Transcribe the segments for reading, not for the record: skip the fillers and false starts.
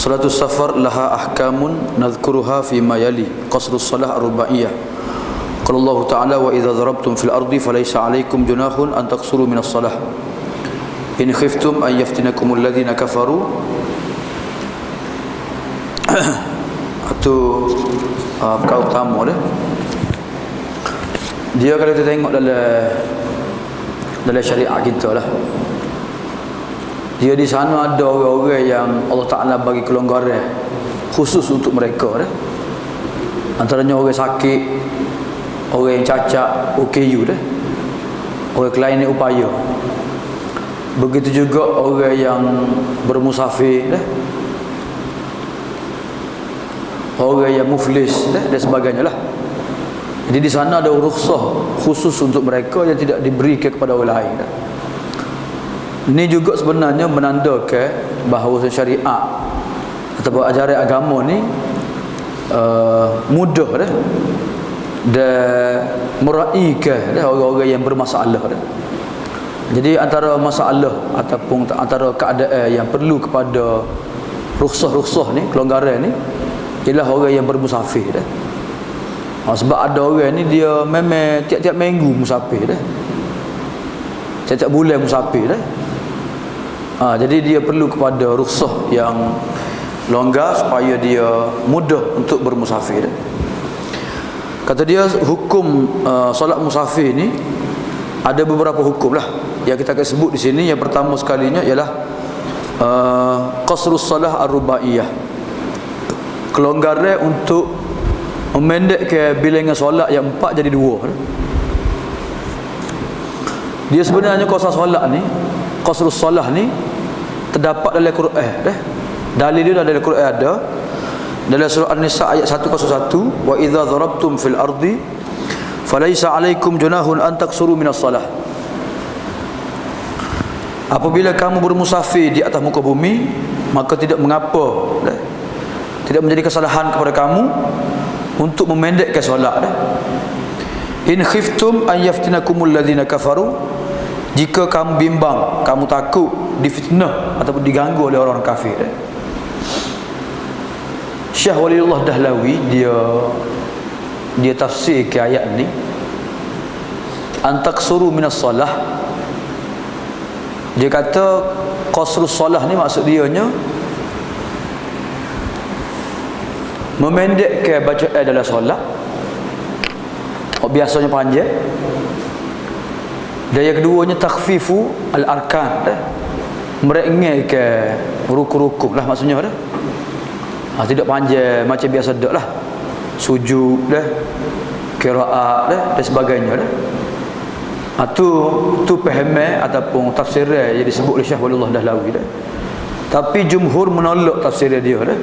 Salatus safar laha ahkamun nadhkuruha fima yali. Qasrus salah ar-rubaiyah. Qala Allah Ta'ala wa idza darabtum fil ardi falaysa 'alaykum junahun an taqsuru minas salah in khiftum an yaftinakumul ladzina kafaru. Itu perkara utama dia kalau kita tengok dalam syariat kita lah, dia di sana ada orang-orang yang Allah Ta'ala bagi kelonggaran khusus untuk mereka dah. Antaranya orang sakit, orang yang cacat, OKU dah, orang kelainan upaya. Begitu juga orang yang bermusafir dah, orang yang muflis dah, dan sebagainya lah. Jadi di sana ada rukhsah khusus untuk mereka yang tidak diberikan kepada orang lain dah. Ini juga sebenarnya menandakan bahawa syariat atau ajaran agama ni mudah dah dan meraihkan dah orang-orang yang bermasalah dah. Jadi antara masalah ataupun antara keadaan yang perlu kepada rukhsah-rukhsah ni, kelonggaran ni, ialah orang yang bermusafir dah. Sebab ada orang ni dia memang tiap-tiap minggu musafir dah, tiap-tiap bulan musafir dah. Jadi dia perlu kepada rukhsah yang longgar supaya dia mudah untuk bermusafir. Kata dia hukum solat musafir ni ada beberapa hukum lah yang kita akan sebut di sini. Yang pertama sekalinya ialah qasrus salah ar-rubaiyah, kelonggaran untuk memendekkan bilangan solat yang 4 jadi 2. Dia sebenarnya qasar solat ni, qasrus salah ni terdapat dalam Quran dah. Dalil dia dalam Quran ada dalam surah An-Nisa ayat 101, wa idza darabtum fil ardi falaysa 'alaikum junahun an taqsuru minas salah. Apabila kamu bermusafir di atas muka bumi, maka tidak mengapa dah, tidak menjadi kesalahan kepada kamu untuk memendekkan solat dah. In khiftum an yaftinakumul ladzina kafaru, jika kamu bimbang, kamu takut difitnah ataupun diganggu oleh orang kafir. Syekh Waliullah Dahlawi dia tafsir ke ayat ni, antaksuru minas salah. Dia kata qasrus salah ni maksud dianya memendekkan bacaan dalam solat. Biasanya panjang. Dan yang keduanya takhfifu al-arkan dah, meringankan rukun-rukun lah maksudnya dah. Tidak panjang macam biasa dak lah, sujud dah, qiraat dah dan sebagainya dah. Tu fahaman ataupun tafsiran yang disebut oleh Syekh Waliullah Dahlawi dah. Tapi jumhur menolak tafsiran dia dah.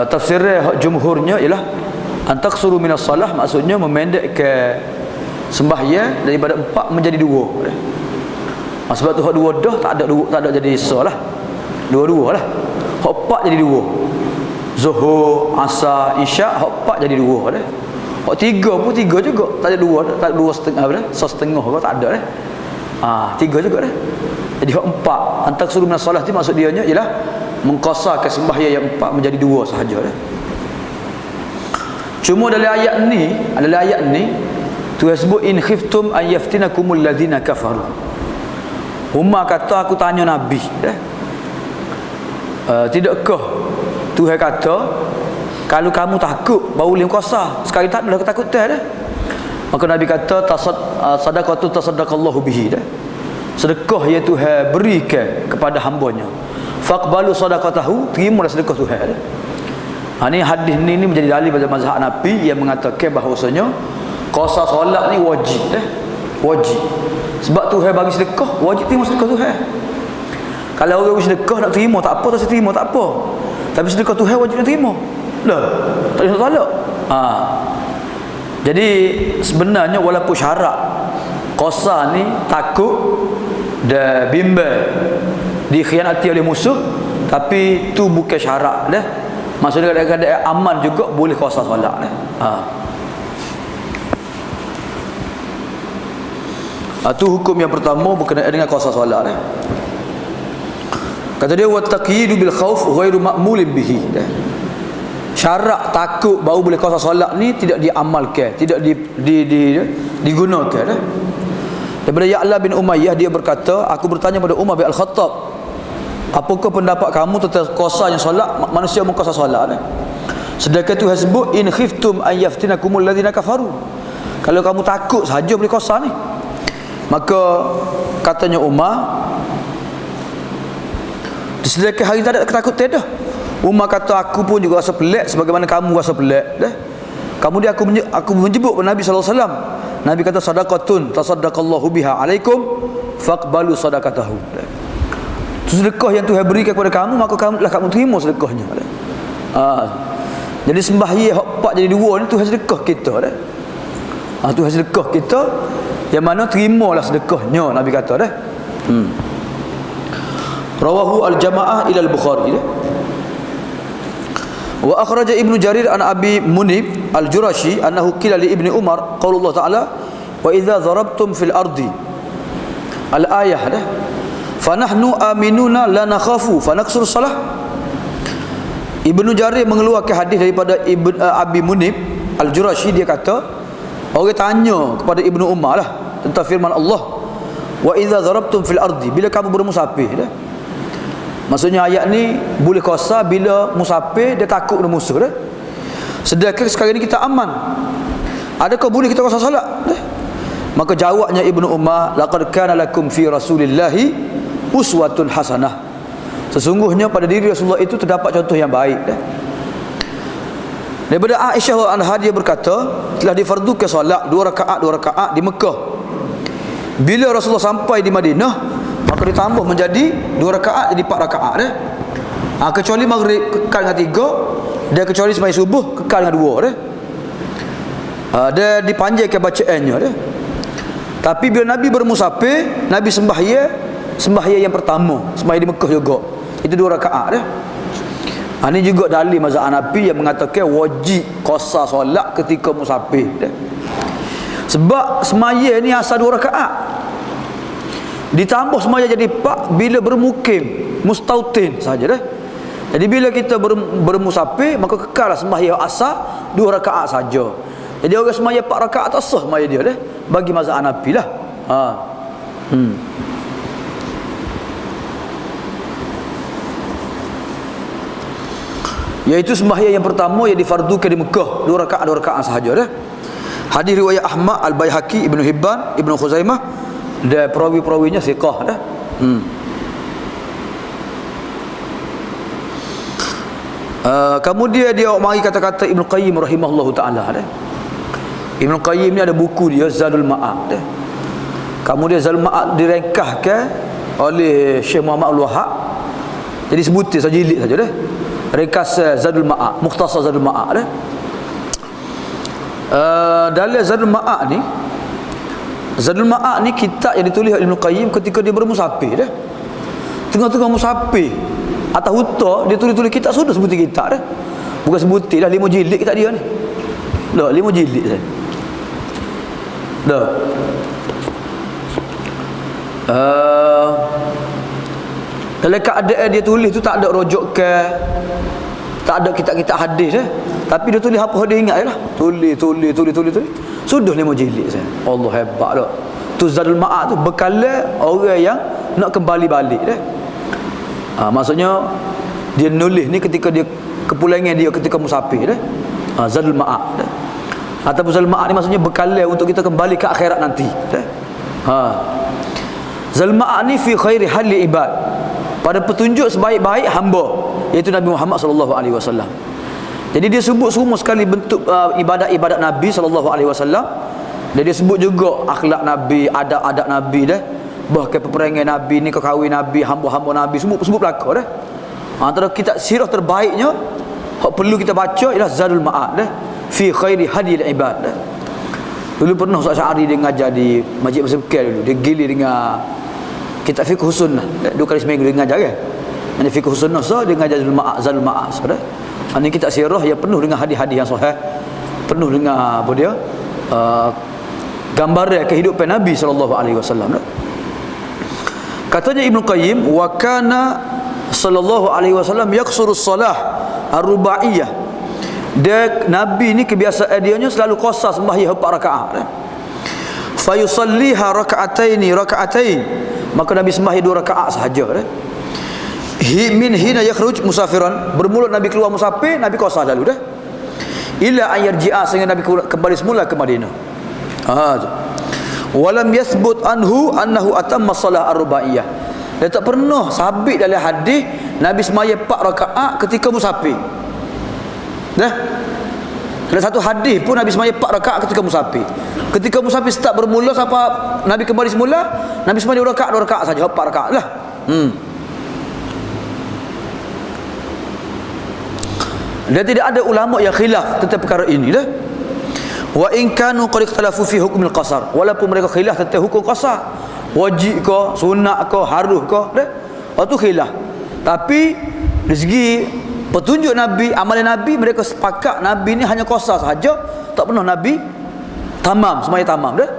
Tafsiran jumhurnya ialah antaksuru minas salah, maksudnya memendekkan sembahyang daripada 4 menjadi 2 dah. Sebab tu hak 2 dah tak ada jadi salah. Dua-dua lah. Hak 4 jadi 2. Zuhur, Asar, Isyak, hak 4 jadi 2 dah. Hak 3 pun 3 juga. Tak ada 2, tak ada 2,5 dah. 1,5 kau tak ada dah. 3 juga dah. Jadi hak 4 antaksuru minas salah tu maksud dia ialah mengqasarkan sembahyang yang 4 menjadi 2 sahaja dah. Cuma dalam ayat ni Tuhan sebut in khiftum an yaftinakumul ladzina kafaru. Umar kata, aku tanya Nabi dah, tidakkah Tuhan kata kalau kamu takut baru boleh qasar, sekarang tak ada ketakutan dah. Maka Nabi kata sadaqatu tasaddaqallahu bihi dah, sedekah yang Tuhan berikan kepada hamba-Nya. Faqbalu sadaqatahu, terimalah sedekah Tuhan dah. Ni hadis ni menjadi dalil pada mazhab Nabi yang mengatakan bahawasanya qasar solat ni wajib dah. Wajib. Sebab Tuhan bagi sedekah, wajib terima sedekah Tuhan. Kalau orang sedekah nak terima tak apa, tak terima tak apa. Tapi sedekah Tuhan wajib nak terima. Lah, tak boleh tolak. Jadi sebenarnya walaupun syarat qasar ni takut dan bimbang dikhianati oleh musuh, tapi tu bukan syarat dah. Maksudnya kadang-kadang aman juga boleh qasar solat dah. Itu hukum yang pertama berkenaan dengan qasar solat dah. Kata dia, wa taqyidu bil khauf ghairu ma'mulin bihi. Syarat takut baru boleh qasar solat ni tidak diamalkan, tidak digunakan. Daripada Ya'la bin Umayyah, dia berkata, aku bertanya pada Umar bin Al-Khattab, apakah pendapat kamu tentang qasarnya solat, manusia mengqasar solat? Sedangkan Tuhan sebut, in khiftum an yaftinakumul ladzina kafaru. Kalau kamu takut saja boleh qasar ni. Maka katanya Umar, sedangkan hari tak ada ketakutan dah. Umar kata, aku pun juga rasa pelik sebagaimana kamu rasa pelik. Kemudian aku menyebut Nabi SAW. Nabi kata, sadaqatun tasaddaqallahu biha alaikum faqbalu sadaqatahu. Itu sedekah yang Tuhan berikan kepada kamu, maka kamu terima sedekahnya. Jadi sembahyang hak 4 jadi 2 ni Tuhan sedekah kita. Tuhan sedekah kita, yang mana terimalah sedekahnya, Nabi kata dah. Rawahu al-jamaah ila al-Bukhari. Wa akhraja Ibnu Jarir an Abi Munib al-Jurashi annahu qila li Ibni Umar qaulullah ta'ala wa idza darabtum fil ardi al-ayah dah fa nahnu aminuna la nakhafu fa naqsuru salah. Ibnu Jarir mengeluarkan hadis daripada Abi Munib al-Jurashi, dia kata orang tanya kepada Ibnu Umar lah tentang firman Allah, wa idza darabtum fil ardi, bila kamu bermusafir dah. Maksudnya ayat ni boleh qasar bila musafir dia takut dengan musuh dah. Sedangkan sekarang ni kita aman, adakah boleh kita qasar solat dah? Maka jawabnya Ibnu Umar, laqad kana lakum fi rasulillahi uswatun hasanah. Sesungguhnya pada diri Rasulullah itu terdapat contoh yang baik dah. Daripada Aisyah anha, dia berkata, telah difardukan solat 2 rakaat di Mekah. Bila Rasulullah sampai di Madinah, maka ditambah menjadi 2 rakaat jadi 4 rakaat dah. Kecuali maghrib kekal dengan 3, dan kecuali sembahyang subuh kekal dengan 2 dah. Dia dipanjangkan bacaannya dah. Tapi bila Nabi bermusafir, Nabi sembahyang yang pertama, sembahyang di Mekah juga, itu 2 rakaat dah. Ini juga dalil mazhab Hanafi yang mengatakan wajib qasar solat ketika musafir dah. Sebab sembahyang ni asal 2 rakaat, ditambah semaya jadi 4 bila bermukim mustautin saja dah. Jadi bila kita bermusafir, maka kekallah sembahyang asal 2 rakaat saja. Jadi orang semaya 4 rakaat tak sah sembahyang dia dah, bagi mazhab Hanafi lah. Iaitu sembahyang yang pertama yang difardukan di Mekah 2 rakaat sahaja dah. Hadis riwayat Ahmad, Al-Baihaqi, Ibnu Hibban, Ibnu Khuzaimah, dan perawi-perawinya thiqah dah. Kemudian dia mari kata-kata Ibnu Qayyim rahimahullahu taala dah. Ibnu Qayyim ni ada buku dia Zadul Ma'ad dah. Kemudian Zadul Ma'ad direngkahkan oleh Syekh Muhammad Al-Wahhab. Jadi sebutir saja, jilid saja dah. Ringkas Zadul Ma'ad, mukhtasar Zadul Ma'ad dah. Dalam Zadul Ma'ad ni, Zadul Ma'ad ni kitab yang ditulis oleh Ibnu Qayyim ketika dia bermusafir dah. Tengah-tengah musafir atas huta, dia tulis kitab, sudah sebutir kitab dah. Bukan sebutir dah, 5 jilid kitab dia ni. Dah 5 jilid dah. Dalam keadaan dia tulis tu tak ada rujukan, tak ada kitab-kitab hadis dah. Tapi dia tulis apa dia ingat je lah. Tulis. Sudah 5 jilid saya. Allah hebat tak. Tu Zadul Ma'ad tu bekalan orang yang nak kembali balik dah. Maksudnya dia nulis ni ketika dia kepulangan dia ketika musafir dah. Zadul Ma'ad dah. Ataupun Zadul Ma'ad ni maksudnya bekalan untuk kita kembali ke akhirat nanti dah. Zadul Ma'ad ni fi khairi hali ibad, pada petunjuk sebaik-baik hamba, iaitu Nabi Muhammad sallallahu alaihi wasallam. Jadi dia sebut semua sekali bentuk ibadat-ibadat Nabi SAW. Dan dia sebut juga akhlak Nabi, adab-adab Nabi dah. Bahkan peperangan Nabi ni, kekawin Nabi, hamba-hamba Nabi, sebut belakang dah. Antara kitab sirah terbaiknya yang perlu kita baca ialah Zadul Ma'ad dah, fi khairi hadil ibad dah. Dulu pernah Ustaz Syahari dia mengajar di Masjid Masjid Bekal dulu. Dia gili dengan kitab fiqh sunnah. 2 kali seminggu dia mengajar kan. Ini fiqh sunnah dia mengajar Zadul Ma'ad dah. Ini kitab sirah yang penuh dengan hadis-hadis yang sahih, penuh dengan apa dia, gambaran kehidupan Nabi SAW. Katanya Ibnu Qayyim, wa kana sallallahu alaihi wasallam yaqsurus salah ar-rubaiyah. Dia Nabi ni kebiasaan dia nya selalu qasar sembahyang 4 rakaat. Fa yusalliha raka'atain. Maka Nabi sembahyang 2 rakaat sahaja. Min hina yakhruj musafiran. Bermula Nabi keluar musafir, Nabi qasar lalu dah. Ila ayarji'a, sehingga Nabi kembali semula ke Madinah. Walam yathbut anhu annahu atamma salah ar-rubaiyah. Dia tak pernah sabit dalam hadis Nabi sembahyang 4 rakaat ketika musafir. Dah. Ada satu hadis pun Nabi sembahyang 4 rakaat ketika musafir. Ketika musafir start bermula sampai Nabi kembali semula, Nabi sembahyang 2 rakaat saja, 4 rakaat lah. Dan tidak ada ulama yang khilaf tentang perkara ini dah. Wa in kanu qad ikhtalafu fi hukm al-qasar, walaupun mereka khilaf tentang hukum qasar, wajib ke, sunat ke, harus ke, dah. Waktu khilaf. Tapi dari segi petunjuk Nabi, amalan Nabi, mereka sepakat Nabi ni hanya qasar sahaja, tak pernah Nabi sembahyang tamam dah.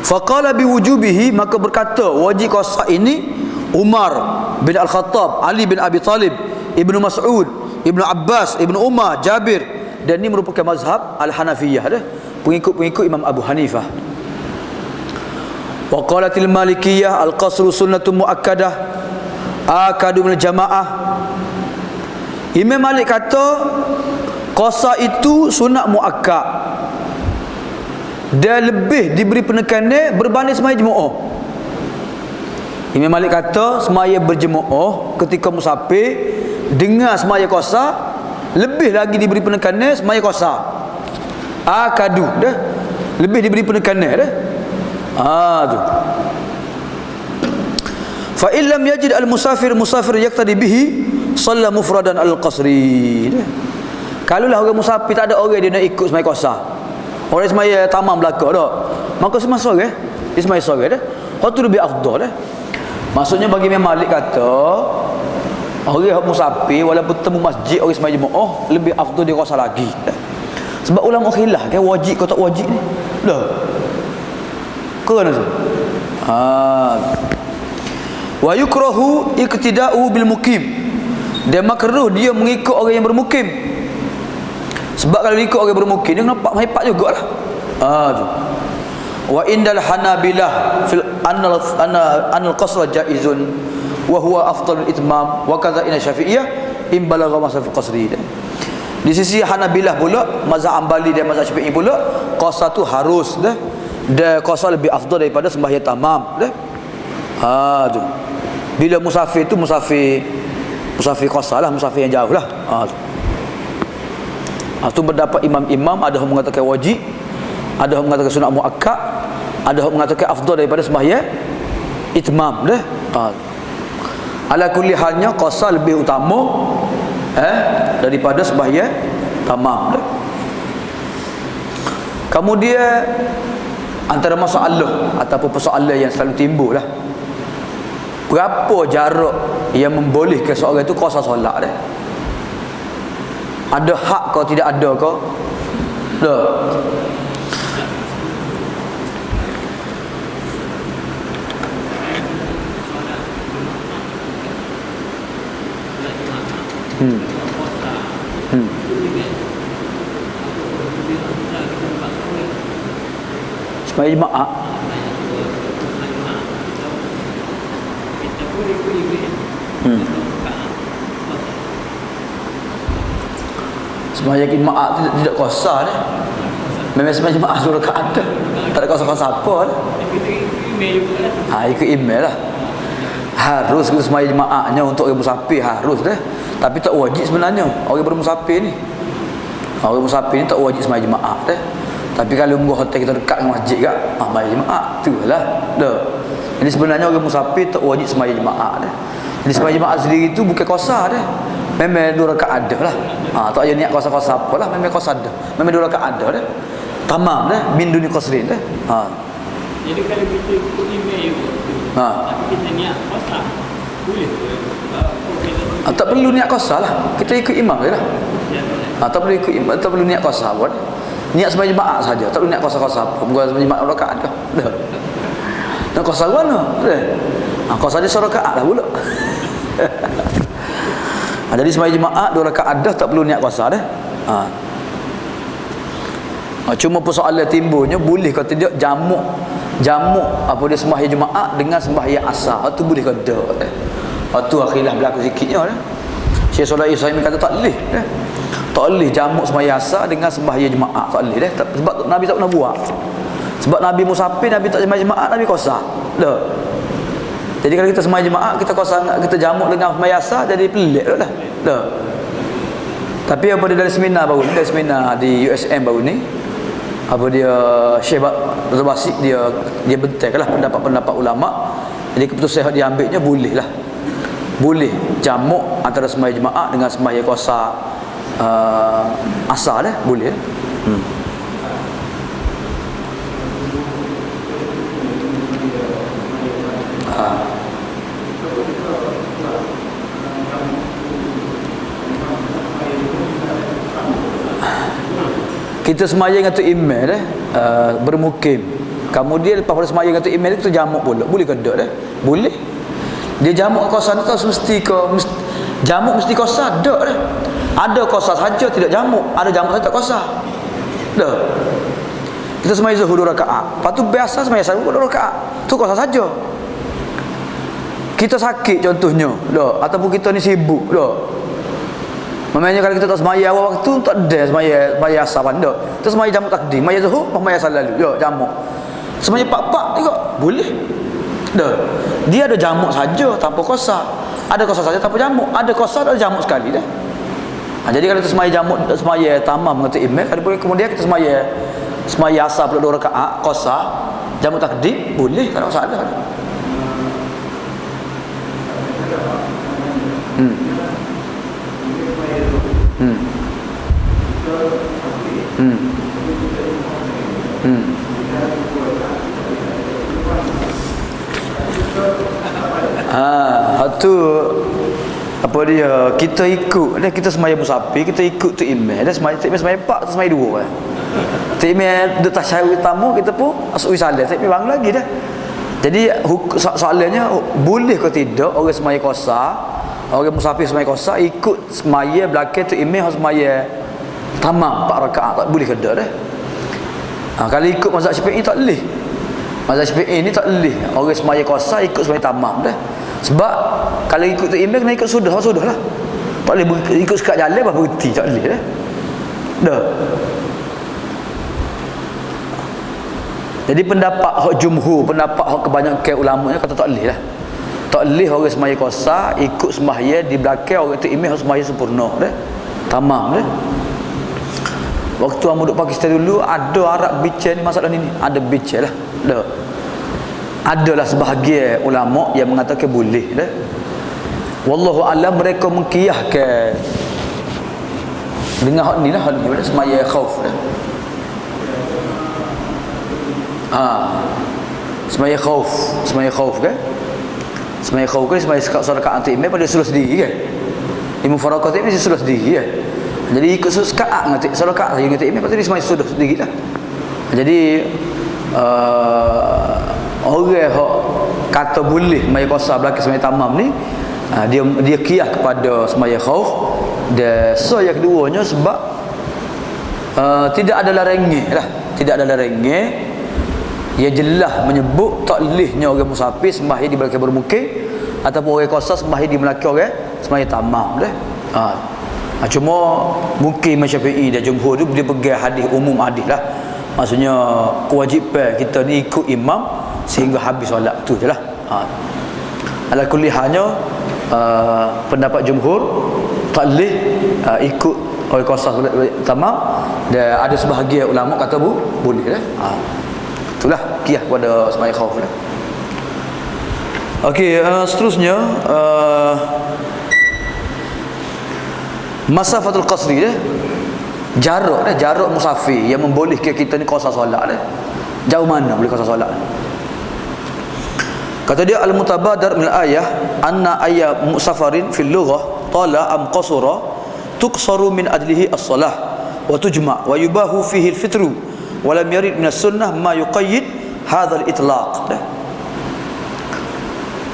Faqala biwujubihi, maka berkata wajib qasar ini Umar bin Al-Khattab, Ali bin Abi Talib, Ibnu Mas'ud, Ibnu Abbas, Ibnu Umar, Jabir. Dan ini merupakan mazhab Al-Hanafiyah dah, pengikut-pengikut Imam Abu Hanifah. Wa qalatil Malikiyah al-qasru sunnatun muakkadah akadu min jamaah. Imam Malik kata qasar itu sunat muakkad, dia lebih diberi penekanan berbanding sembahyang jemaah. Imam Malik kata sembahyang berjemaah ketika musafir dengan sembahyang qasar lebih lagi diberi penekanan sembahyang qasar. Akadu dah, lebih diberi penekanan dah. Tu. Fa illam yajid al-musafir yaqtadi bihi shalla mufradan al-qasri. Kalaulah orang musafir tak ada orang dia nak ikut sembahyang qasar, orang sembahyang tamam belaka dah, maka sembahyang sore dia sembahyang sore dah. Itu lebih afdal dah. Maksudnya bagi Imam Malik kata orang musafir walaupun temu masjid orang sembahyang jemaah lebih afdal dia qasar lagi. Sebab ulama khilaf kan wajib ke tak wajib ni. Dah. Kerana tu. Wa yukrahu iqtida'u bil mukim. Dia makruh dia mengikut orang yang bermukim. Sebab kalau ikut orang bermukim dia nampak hebat jugalah. Tu. Wa indal Hanabilah fil anal qasr jaizun wa huwa afdalul itmam wa kadza ina Syafi'iyah in balagha masaf qasri. Di sisi Hanabilah pula, mazhab Ambali dan mazhab Syafi'i pula, qasar tu harus dah. Dan qasar lebih afdal daripada sembahyang tamam dah. Tu. Bila musafir tu musafir qasar lah, musafir yang jauh lah. Tu pendapat imam-imam, ada yang mengatakan wajib, ada yang mengatakan sunat muakkad, ada yang mengatakan afdal daripada sembahyang itmam dah. Ala kulli halnya qasar lebih utama daripada sembahyang tamam dah. Kemudian antara masalah ataupun persoalan yang selalu timbul lah, berapa jarak yang membolehkan seorang itu qasar solat dah? Ada hak kau tidak ada kau? Dah. Sembahyang jemaah. Sembahyang jemaah tidak qasar dah. Memang sembahyang jemaah suruh rakaat dah. Tak ada qasar-qasar apa dah. Ikut email lah. Harus kita sembahyang jemaahnya untuk orang musafir, harus dah. Tapi tak wajib sebenarnya orang bermusafir ni. Orang musafir ni tak wajib sembahyang jemaah dah. Tapi kalau hotel kita dekat dengan masjid kat, sembahyang jemaah itulah dah. Jadi sebenarnya orang musafir tak wajib sembahyang jemaah dah. Jadi sembahyang jemaah sendiri tu bukan qasar dah. Memang 2 rakaat ada lah. Tak payah niat qasar-qasar apalah, memang qasar dah. Memang 2 rakaat ada dah. Tamam dah, min duni qasrin dah. Jadi kalau kita ikut email tapi kita niat qasar, boleh tak perlu niat qasar lah. Kita ikut imam je lah. Tak perlu ikut imam, tak perlu niat qasar pun. Niat sembahyang jemaah saja, tak perlu niat qasar-qasar apa. Bukan sembahyang jemaah rakaat dah. Nak qasar mana? Qasar dia serakaat lah pula. Jadi sembahyang jemaah 2 rakaat dah, tak perlu niat qasar dah. Cuma persoalan timbulnya boleh ke tidak jamak apa dia sembahyang jemaah dengan sembahyang asar. Tu boleh ke tak? Tu khilaf berlaku sikitnya dah. Syekh Saleh Ismail kata tak boleh dah. Tak boleh jamak sembahyang asar dengan sembahyang jemaah, tak boleh dah. Sebab Nabi tak pernah buat. Sebab Nabi musafir, Nabi tak sembahyang jemaah, Nabi qasar. Dah. Jadi kalau kita sembahyang jemaah, kita qasar, kita jamak dengan sembahyang asar, jadi pelik dah. Dah. Tapi apa dia dari seminar baru ni, dari seminar di USM baru ni, apa dia Syekh Dr. Basit dia bentangkanlah pendapat-pendapat ulama. Jadi keputusan yang diambilnya boleh lah, boleh jamak antara sembahyang jemaah dengan sembahyang qasar asar dah, boleh. Kita semayang dengan tu imam dah, bermukim. Kemudian lepas pada semayang dengan tu imam tu jamak pula. Boleh ke tak dah? Boleh. Dia jamak qasar tu mesti ke jamak mesti qasar tak dah. Ada qasar saja tidak jamak, ada jamak saja tak qasar. Dah. Kita semayang zuhur 2 rakaat. Lepas tu biasa semayang asar 2 rakaat. Tu qasar saja. Kita sakit contohnya, dah, ataupun kita ni sibuk, dah. Memangnya kalau kita tak semaya awal waktu, tak ada semaya asar pandai. Kita semaya jamak takdim, semaya zuhur, semaya asar lalu, ya jamak. Semaya pak-pak juga boleh. Dah. Dia ada jamak saja tanpa qasar. Ada qasar saja tanpa jamak. Ada qasar, ada jamak sekali dah. Jadi kalau kita semaya jamak, semaya tamam dengan tu imam, kemudian kita semaya asar pula 2 rakaat, qasar, jamak takdim, boleh, tak ada masalah. Tu apa dia, kita ikut dah, kita sembahyang musafir, kita ikut tu imam dah, sembahyang pak, sembahyang 2 kan. Tu imam dah tasyahud utama, kita pun asuk salat, tak bangun lagi dah. Jadi soalannya boleh ke tidak orang sembahyang qasar, orang musafir sembahyang qasar ikut sembahyang belakang tu imam sembahyang tamam 4 rakaat, tak boleh ke tak dah. Kalau ikut mazhab Syafi'i tak boleh. Mazhab Syafi'i ni tak boleh orang sembahyang qasar ikut sembahyang tamam dah. Sebab kalau ikut tu imam kena ikut sudah lah. Tak boleh ikut sekat jalan baru berhenti, tak boleh dah. Dah. Jadi pendapat hak jumhur, pendapat hak kebanyakan ulama kata tak boleh lah. Tak boleh orang sembahyang qasar ikut sembahyang di belakang orang tu imam sembahyang sempurna dah. Tamam dah. Waktu aku duduk Pakistan dulu, ada Arab bincang ni masalah ni. Ada bincang lah. Dah. Adalah sebahagian ulama yang mengatakan boleh dah. Wallahu alam, mereka mengkiyahkan dengan hak ni lah, hak ni dah sembahyang khauf dah. Sembahyang khauf kan? Sembahyang khauf kan sembahyang rakaat anti imam pada suruh sendiri kan? Imam faraqat ni suruh sendiri kan? Jadi ikut rakaat ngati rakaat saja ngati imam, pasal dia sembahyang suruh sendiri lah. Jadi orang hak kata boleh sembahyang qasar belakang sembahyang tamam ni, dia qiyas kepada sembahyang khauf. Dan yang keduanya sebab tidak ada larangan lah, tidak ada larangan. Ia jelas menyebut tak bolehnya orang musafir sembahyang di belakang bermukim ataupun orang qasar sembahyang di belakang orang sembahyang tamam dah. Cuma mungkin Syafi'i dan jumhur tu dia pegang hadis umum hadis lah. Maksudnya kewajipan kita ni ikut imam sehingga habis solat tu je lah. Ala kulli halnya pendapat jumhur tak boleh ikut orang qasar tamam, dan ada sebahagian ulama kata boleh lah. Itulah qiyas pada sembahyang khauf lah. Okey, seterusnya masafatul qasri dah. Jarak musafir yang membolehkan kita ni qasar solat dah. Jauh mana boleh qasar solat? Kata dia al-mutabadar min ayah anna ayat musafarin fil lughah tala am qasura tuqsaru min adlihi as-salah wa tujma' wa yubahu fihi al-fitru wa lam yarid min as-sunnah ma yuqayyid hadha al-itlaq.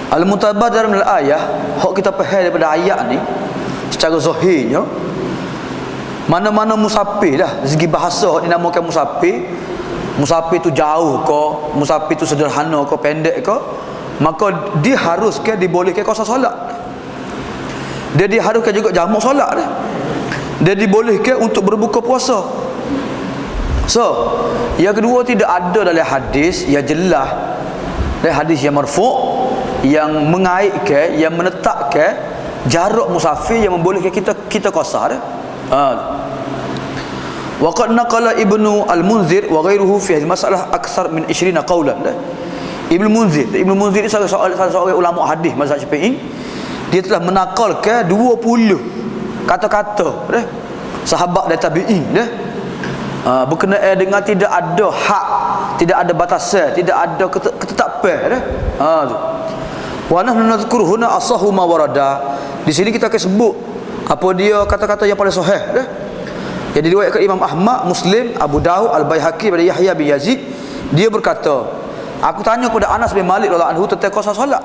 Al-mutabadar min al-ayah, hak kita faham daripada ayat ni secara zahirnya, mana-mana musafir dah dari segi bahasa hak dinamakan musafir. Musafir tu jauh ke, musafir tu sederhana ke, pendek ke, maka dia haruskan dibolehkan qasar solat. Dia diharuskan juga jamak solat dah. Dia dibolehkan untuk berbuka puasa. So, yang kedua, tidak ada dalam hadis yang jelas, dalam hadis yang marfu' yang mengaitkan, yang menetapkan jarak musafir yang membolehkan kita qasar. Wa qad naqala Ibnu Al-Munzir wa ghairuhu fi hadhihi masalah akthar min 20 qawlan. Ibnu Munzir ni salah seorang ulama hadis mazhab Syafi'i. Dia telah menakalkan 20 kata-kata sahabat dan tabi'in berkenaan dengan tidak ada hak, tidak ada batasan, tidak ada ketetapan wa nahnu nadhkuru huna asahhu ma warada. Di sini kita akan sebut apa dia kata-kata yang paling sahih yang diriwayatkan Imam Ahmad, Muslim, Abu Daud, Al-Baihaqi daripada Yahya bin Yazid. Dia berkata, aku tanya kepada Anas bin Malik radhiyallahu anhu tentang qasar solat.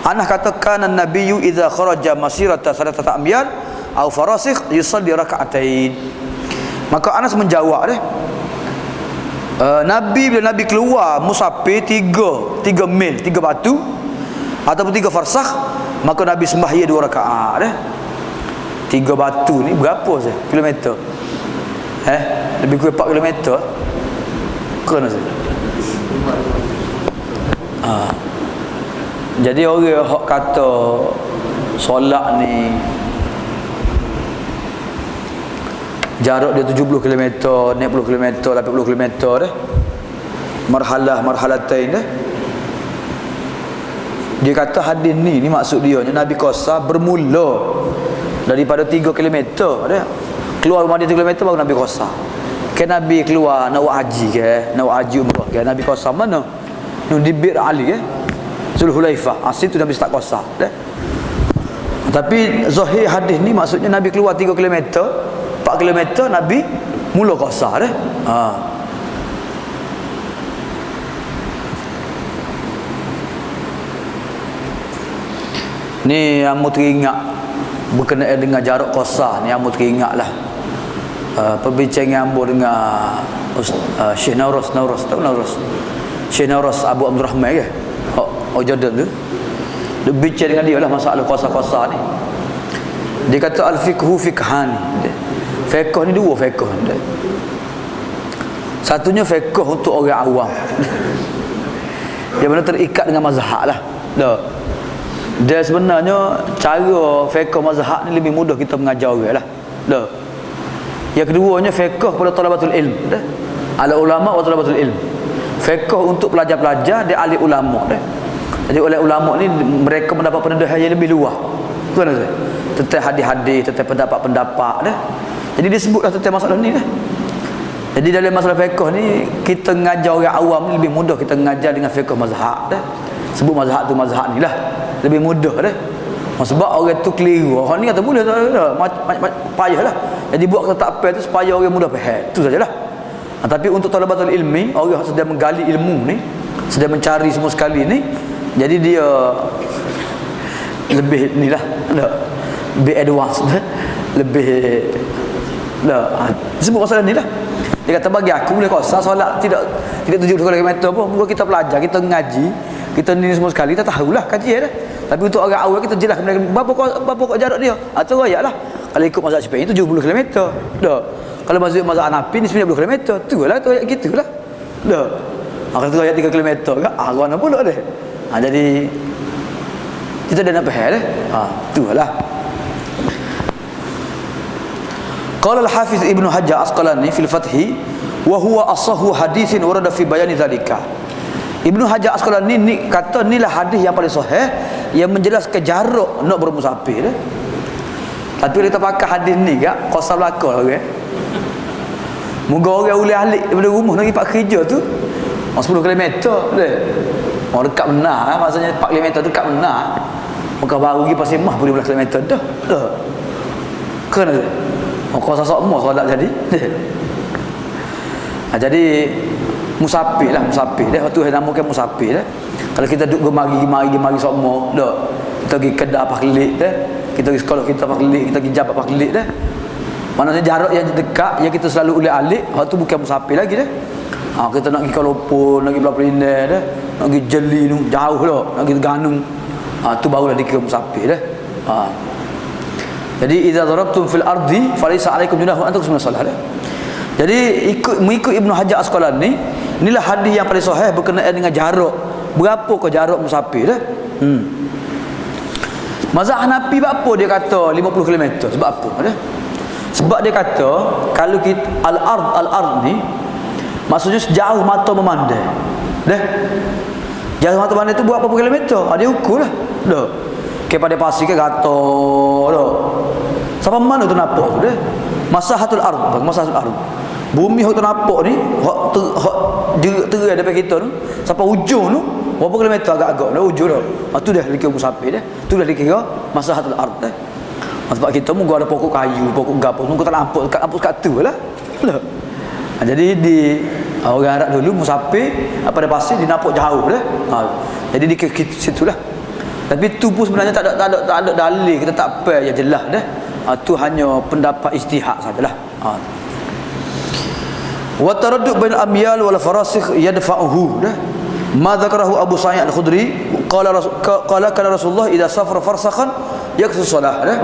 Anas kata, kana an-nabiyyu idza kharaja masirata salatata amyal aw farasikh yusalli raka'atain. Maka Anas menjawab Nabi bila Nabi keluar musafir 3 mil, 3 batu ataupun 3 farsakh, maka Nabi sembahyang 2 rakaat 3 batu ni berapa sah? Kilometer? Lebih kurang 4 kilometer. Kena sah? Jadi orang hak kata solat ni jarak dia 70 km, 60 km, 80 km marhalatain Dia kata hadis ni maksud dia Nabi qasar bermula daripada 3 km keluar rumah dia 3 km baru Nabi qasar. Kan Nabi keluar nak buat haji nak buat haji umrah Nabi qasar mana? Di Bir Ali Zulhulaifah. Situ Nabi start qasar Tapi zahir hadis ni maksudnya Nabi keluar 3 km, 4 km Nabi mula qasar Ni amu teringat berkenaan dengan jarak qasar ni, amu teringatlah perbincangan amu dengan Syekh Nauros tahu Nauros? Syekh Nauros Abu Abdurrahman ke? Jordan tu. Dia bincang dengan dia lah masalah qasar-qasar ni. Dia kata al-fiqhu fiqhani. Fiqh ni 2 fiqh. Satunya fiqh untuk orang awam. Dia mana terikat dengan mazhab lah. Dia sebenarnya cara fiqh mazhab ni lebih mudah kita mengajar orang lah. Yang keduanya fiqh kepada talabatul ilm. Ala ulama wa talabatul ilm. Fiqh untuk pelajar-pelajar dia ahli ulama Jadi oleh ulama ni mereka mendapat pendedahan yang lebih luas. Kan tak? Tentang hadis-hadis, tentang pendapat-pendapat Jadi dia sebutlah tentang masalah ni Jadi dalam masalah fiqh ni kita mengajar orang awam ni lebih mudah kita mengajar dengan fiqh mazhab Sebut mazhab tu mazhab ni lah. Lebih mudah sebab orang tu keliru. Orang ni kata boleh payahlah. Jadi buat ketetapan tu supaya orang mudah faham. Itu sajalah. Tapi untuk talabatul ilmi, orang sedang menggali ilmu ni, sedang mencari semua sekali ni, jadi dia lebih ni lah, lebih advance, lebih sebut masalah ni lah. Dia kata bagi aku boleh qasar solat tidak 70 km pun, muka kita belajar, kita ngaji, kita ni semua sekali, kita tahulah kajian Tapi untuk orang awal kita jelas berapa jarak dia. Atau ayatlah. Kalau ikut mazhab Syafi'i itu 70 km. Kalau mazhab Hanafi ni 90 km. Tu lah tu ayat gitulah. Kalau tu ayat 3 km kan mana pula dia. Jadi kita dah nak faham itulah. Qala al-Hafiz Ibnu Hajar Asqalani fil Fathi wa huwa asahhu haditsin warada fi bayani zalika. Ibnu Hajar Asqalani ni kata inilah hadis yang paling sahih yang menjelaskan jarak nak bermusafir Tapi kita pakai hadis ni kak qasar belaka orang. Moga orang boleh alik daripada rumah nak pergi pak kerja tu 10 km dia. Dekat benar maksudnya 4 km tu dekat benar. Maka baru pergi Pasir Mah 12 km dah. Kena kau sok-sok mau solat jadi. Jadi musafir lah, musafir dah. Waktu yang namakan musafir dah. Kalau kita duduk gemari semua dah. Kita pergi kedai paklik dah. Kita pergi sekolah kita paklik, kita pergi jabat paklik dah. Maknanya jarak yang dekat yang kita selalu ulih alik, hak tu bukan musafir lagi dah. Kita nak pergi Kuala Lumpur, nak pergi Pulau Perindah dah. Nak pergi Jeli tu, jauh dah. Nak pergi Terengganu. Tu barulah dikira musafir dah. Jadi idza darabtum fil ardi falaysa alaikum junahun an taqsumu salat dah. Jadi mengikut Ibnu Hajar Asqalani, inilah hadis yang paling sahih berkenaan dengan jarak. Berapa ke jarak musafir dah? Mazhab Hanafi apa dia kata 50 km? Sebab apa dah? Sebab dia kata kalau kita al-ard ni maksudnya sejauh mata memandang. Dah. Jauh mata memandang tu berapa kilometer? Dia ukur lah. Dah. Kepada pasir ke gator dah. Sampai mana tu nampak tu dah? Masahatul ard, masahatul ard. Bumi hak tu nampak ni, hak terai depan kita tu, sampai ujung tu berapa kilometer agak-agak dah ujung dah. Tu dah dikira musafir dah. Tu dah dikira masahatul ard dah. Sebab kita mungkin ada pokok kayu, pokok gapo, mungkin tak nampak kat tu lah. Jadi di orang Arab dulu musafir pada pasir dia nampak jauh dah. Jadi di situ lah. Tapi tu pun sebenarnya tak ada dalil, kita tak apa yang jelas dah. Tu hanya pendapat ijtihad sajalah. Wa taraddud bain amyal wal farasikh yadfa'uhu dah. Ma dzakarahu Abu Sa'id Al-Khudri qala kana Rasulullah idza safara farsakhan yaksu salah dah.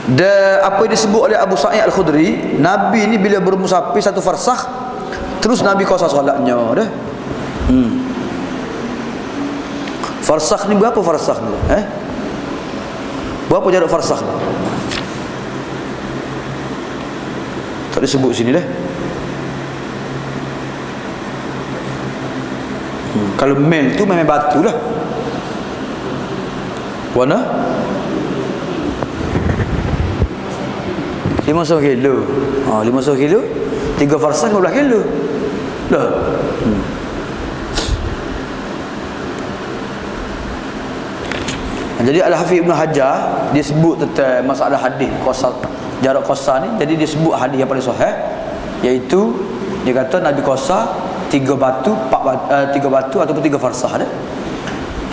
Dan apa yang disebut oleh Abu Sa'id Al-Khudri, Nabi ni bila bermusafir satu farsakh terus Nabi qasar solatnya dah. Farsakh ni berapa farsakh ni? Berapa jarak farsakh ni? Tak disebut sini dah. Kalau mil tu memang batu lah. Warna 500 kilo. 500 kilo 3 farsakh 15 kilo dah. Jadi Al-Hafiz Ibn Hajar dia sebut tentang masalah hadis qasar, jarak qasar ni. Jadi dia sebut hadis yang paling sahih, iaitu dia kata Nabi qasar 3 batu ataupun 3 farsakh dah.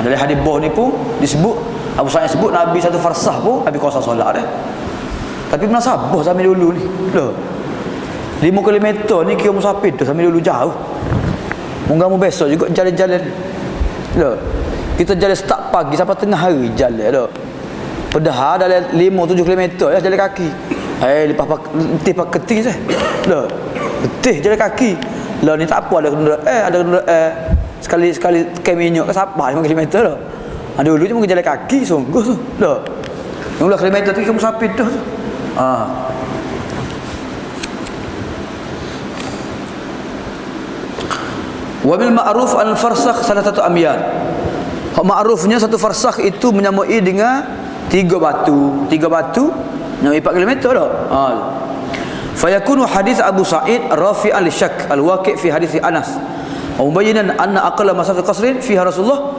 Dari hadis bawah ni pun disebut, Abu Sa'id sebut Nabi satu farsakh pun Nabi qasar solat dah. Tapi munasabah sampai dulu ni. Loh. 5 km ni kira musafir tu sampai dulu jauh. Munggamu besok juga jalan-jalan. Loh. Kita jalan start pagi sampai tengah hari jalan dah. Padahal dalam 5-7 km lah jalan kaki. Lepas letih pak keting je. Dah. Letih jalan kaki. Lah ni tak apa ada kena sekali tekan minyak ke sabar 5 km dah. Dulu je mungkin jalan kaki sungguh tu. Dah. 15 km tu kamu musafir dah. Wa bil ma'ruf al-farsakh salatatu amyal. Hak ma'rufnya satu farsakh itu menyamai dengan 3 batu. 3 batu menyamai 4 km dah. Fayakunu hadis Abu Sa'id rafi'an li syak al-waqi' fi hadis Anas. Wa mubayyinan anna aqalla masafat qasrin fiha Rasulullah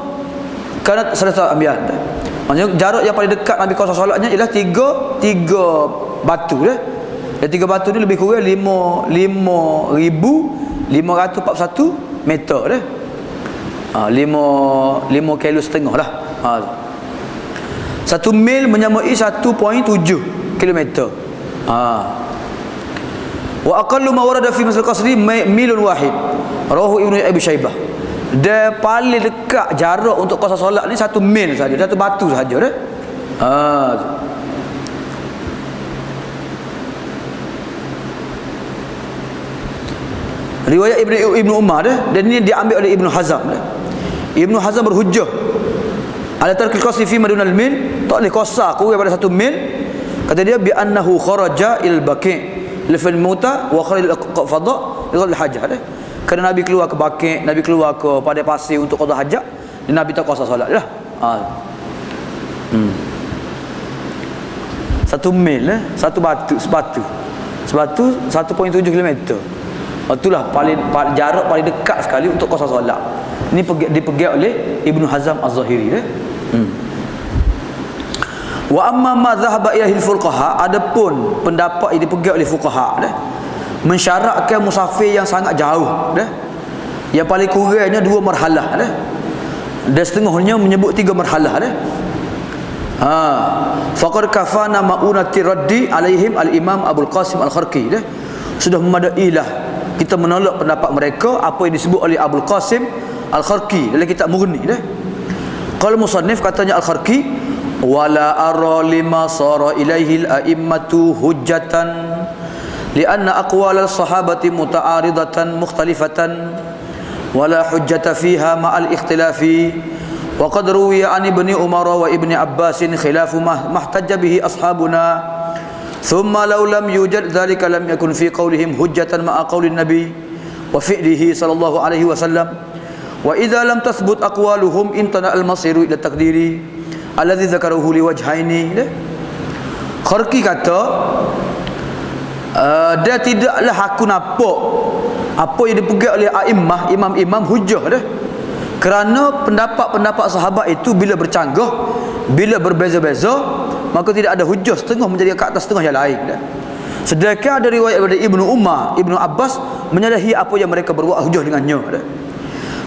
kanat salatatu amyal. Maksudnya jarak yang paling dekat Nabi qasar solatnya ialah 3 batu dah. Dan 3 batu ni lebih kurang 5,541 meter dah. 5 kilo setengah lah. 1 mil menyamai 1.7 kilometer. Wa aqallu ma warada fi masal qasri milun wahid. Rawahu Ibnu Abi Syaibah. Dan paling dekat jarak untuk qasar solat ni 1 mil saja, 1 batu saja dah. Riwayat Ibnu Umar dah, dan ini diambil oleh Ibnu Hazm dah. Ibnu Hazm berhujjah ala tarkil qasri fi madunal mil, tak boleh qasar kurang daripada 1 mil. Kata dia bi annahu kharaja il baqi' li fil muta wa kharaj al fadha li ghadil hajah dah. Kerana Nabi keluar ke Baqi', Nabi keluar ke pada pasir untuk qada hajat, dan Nabi tak qasar solat dah. 1 mil 1 batu, sebatu 1.7 km. Itulah jarak paling dekat sekali untuk qasar solat. Ini dipegang oleh Ibnu Hazm Az-Zahiri dah. Wa amma ma dhahaba ilaihi al-fuqaha, adapun pendapat yang dipegang oleh fuqaha dah, mensyaratkan musafir yang sangat jauh dah, Yang paling kurangnya 2 marhalah dah. Dan setengahnya menyebut 3 marhalah dah. Faqad kafana ma'unati raddi alaihim al-Imam Abul Qasim Al-Kharqi dah. Sudah memadailah kita menolak pendapat mereka apa yang disebut oleh Abul Qasim Al-Kharqi dalam kitab Mughni dah. Qala musannif, katanya Al-Kharqi, wala ara lima sara ilaihi al-a'immatu hujjatan lianna aqwal al-sahabati muta'aridatan mukhtalifatan wala hujjata fiha ma'al ikhtilafi wa qad ruwiya an ibni Umar wa ibni Abbas khilafu mahtajja bihi ashabuna thumma law lam yujad dhalika lam yakun fi qawlihim hujjatan ma'a qawli nabi wa fi'lihi sallallahu alaihi wasallam wa idza lam tathbut aqwaluhum intana al-masiru ila taqdiri alladhi dzakarahu li wajhaini. Kharqi kata dia tidaklah aku nampak apa yang dipegang oleh a'immah, imam-imam hujah dah. Kerana pendapat-pendapat sahabat itu bila bercanggah, bila berbeza-beza, maka tidak ada hujah setengah menjadi ke atas setengah yang lain dah. Sedangkan ada riwayat daripada Ibnu Umar, Ibnu Abbas menyalahi apa yang mereka berbuat hujah dengannya dah.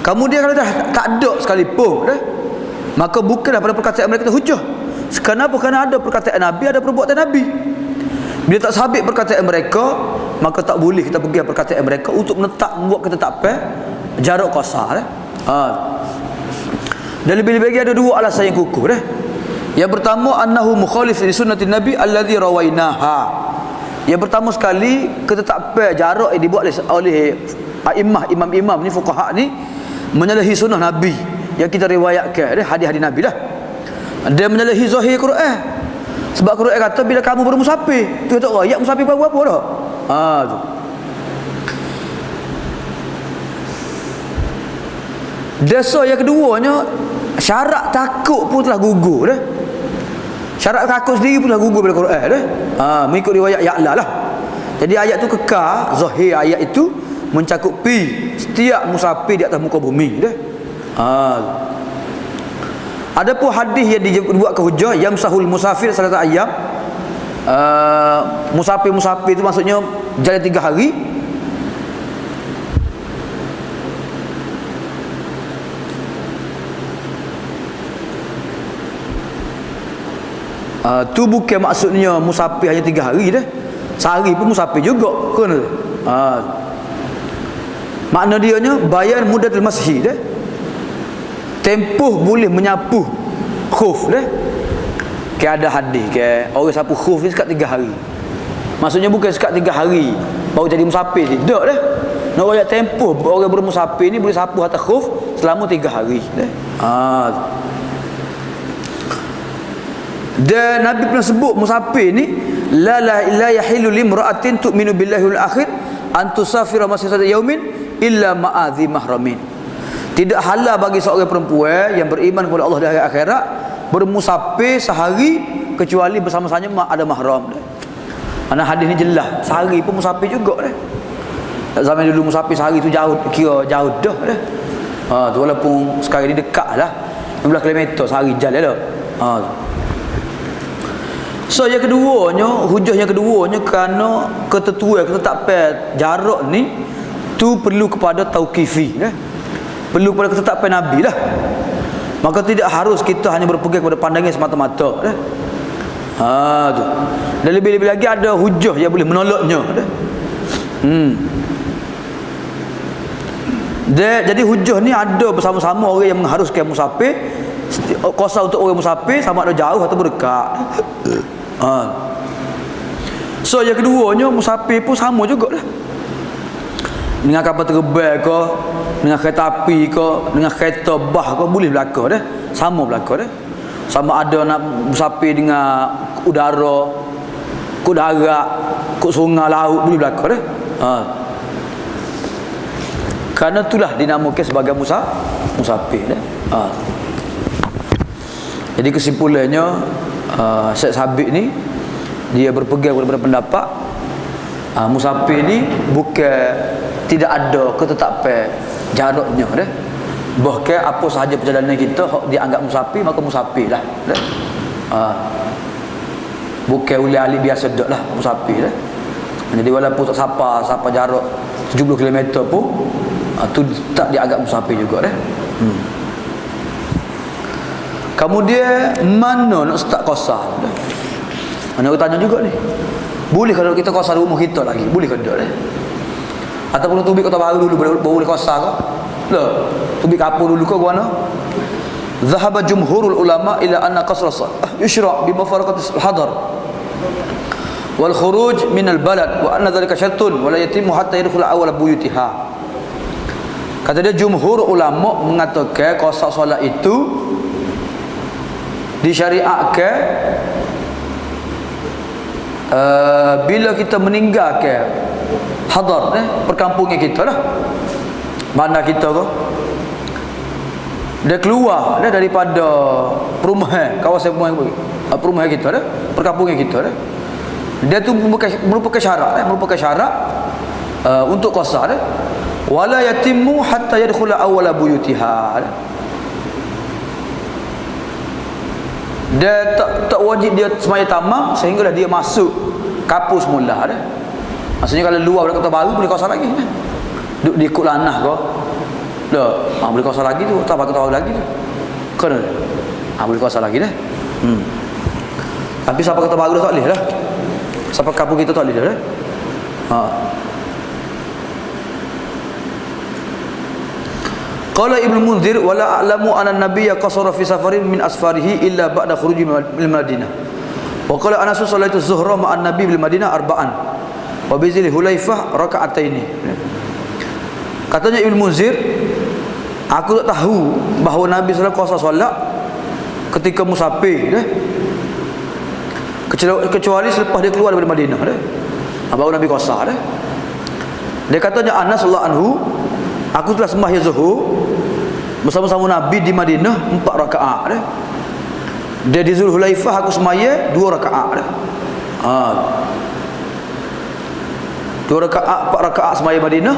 Kemudian kalau dah tak ada sekalipun dah, maka bukanlah pada perkataan mereka itu hujah. Kenapa? Kerana ada perkataan Nabi, ada perbuatan Nabi. Bila tak sabit perkataan mereka, maka tak boleh kita pergi perkataan mereka untuk menetap buat ketetapan jarak qasar. Dan lebih-lebih lagi ada 2 alasan yang kukuh dah. Yang pertama, annahu mukhalif li sunnati Nabi alladhi rawainaha. Yang pertama sekali, ketetapan jarak yang dibuat oleh a'immah, imam-imam ni, fuqaha ni, menyalahi sunnah Nabi yang kita riwayatkan dah, hadis-hadis Nabi dah. Dia menyalahi zahir Quran. Sebab Quran kata bila kamu bermusafir, tu tak ayat musafir apa dah. Tu. Dosa yang keduanya, syarat takut pun telah gugur dah. Syarat takut sendiri pun telah gugur pada Quran dah. Mengikut riwayat Ya'la lah. Jadi ayat tu kekal, zahir ayat itu mencakupi setiap musafir di atas muka bumi dah. Adapun hadis yang dibuat ke hujah, yamsahul musafir salata ayyam, musafir itu maksudnya jalan 3 hari. Tu bukan maksudnya musafir hanya 3 hari dah. Sehari pun musafir juga kan. Makna dianya bayan mudatul masjid dah. Tempoh boleh menyapu khuf dah. Ada hadis ke orang sapu khuf ni sekat 3 hari. Maksudnya bukan sekat 3 hari baru jadi musafir, tidak dah. Nak royak tempoh orang bermusafir ni boleh sapu atas khuf selama 3 hari dah. Dan Nabi pernah sebut musafir ni la yahilu limra'atin tu'minu billahi wal akhir an tusafira masirata yaumin illa ma'adhi mahramin. Tidak halal bagi seorang perempuan yang beriman kepada Allah dan hari akhirat bermusafir sehari kecuali bersama-sama ada mahram. Ana hadis ni jelas, sehari pun musafir juga dah. Zaman dulu musafir sehari tu jauh, kira jauh dah dah. Tu walaupun sekarang ni dekatlah 15 km sehari jalan dah. So yang keduanya, hujah yang keduanya kerana ketentuan ketetapan jarak ni tu perlu kepada tauqifi dah. Perlu kepada ketetapan Nabi lah. Maka tidak harus kita hanya berpegang kepada pandangan semata-mata dah. Tu. Dan lebih-lebih lagi ada hujah yang boleh menolaknya dah. Jadi hujah ni ada bersama-sama orang yang mengharuskan musafir. Kuasa untuk orang musafir sama ada jauh atau berdekat. So yang keduanya, musafir pun sama juga dah. Dengan kapal terbang ke, dengan kereta api ke, dengan kereta bah ke, boleh berlaku dah. Sama berlaku dah. Sama ada nak musafir dengan udara, kut darat, kut sungai, laut, boleh berlaku dah. Kerana itulah dinamakan sebagai musafir dah. Jadi kesimpulannya, Syekh Sabit ni dia berpegang kepada pendapat musafir ni bukan tidak ada ketetapan jaraknya dah. Bahkan apa sahaja perjalanan kita dianggap musafir, maka musafir lah dah. Bukan oleh ahli biasa dak lah musafir dah. Jadi walaupun tak sapa jarak 70 km pun Tu tak dianggap musafir juga dah. Kemudian mana nak start qasar dah? Mana aku tanya juga ni. Boleh kalau kita qasar rumah kita lagi? Boleh ke tak dah? Ataupun tubik kota baru dulu baru boleh qasar ke? Dah. Tubik kapur dulu ke gimana? Dhahaba jumhurul ulama ila anna qasra yushra' bi mafaraqati al-hadar wal khuruj min al-balad wa anna dhalika syartun wa la yatimu hatta yadkhula awwal buyutiha. Kata dia jumhur ulama mengatakan qasar solat itu disyariatkan bila kita meninggalkan hadar perkampungan kita lah, mana kita tu dia keluar dah daripada perumahan, kawasan perumahan kita dah, perkampungan kita dah. Dia tu merupakan syarat untuk qasar dah. Wala yatimmu hatta yadkhula awwala buyutiha. Dia tak wajib dia semaya tamam sehinggalah dia masuk kapus semula dah. Maksudnya kalau luar dari kota baru boleh qasar lagi dah. Duduk di ikut lanah kau. Dah, boleh qasar lagi tu, tak pakai tahu lagi tu. Kena. Boleh qasar lagi dah. Tapi siapa kata baru dah tak boleh dah. Siapa kampung kita tak boleh dah. Qala Ibnu Munzir wala a'lamu anna an-nabiyya qasara fi safarin min asfarihi illa ba'da khuruji min Madinah. Wa qala Anas sallallahu az-zuhra ma'an nabi bil Madinah arba'an wa bi Zil Hulaifah raka'ataini. Katanya Ibnu Munzir, aku tak tahu bahawa Nabi sallallahu alaihi wasallam solat ketika musafir dah. Kecuali selepas dia keluar daripada Madinah dah. Baru Nabi qasar dah. Dia katanya Anas sallallahu anhu, aku telah sembahyang zuhur bersama-sama Nabi di Madinah 4 rakaat dah. Dia di Zul Hulaifah aku sembahyang 2 rakaat dah. 2 rakaat 4 rakaat sembahyang Madinah.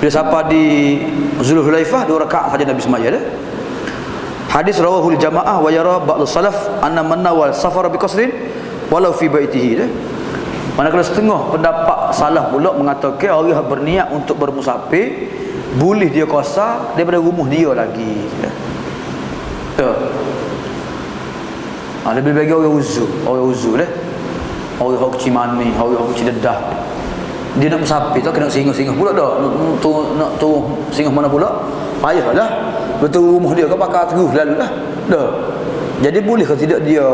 Bila siapa di Zul Hulaifah 2 rakaat saja Nabi sembahyang dah. Hadis rawahul jamaah wa yara ba'd salaf anna man nawal safar bi qasrin walau fi baitihi dah. Manakala setengah pendapat salah pula mengatakan orang yang berniat untuk bermusafir boleh dia qasar daripada rumah dia lagi. Lebih bagi orang uzur dah. Orang kecil mani, orang kecil dedah. Dia nak musafir tu kena singgah-singgah pula dah. Nak turun singgah mana pula? Payahlah. Betul rumah dia ke pakai teguh lalu dah. Dah. Jadi boleh ke tidak dia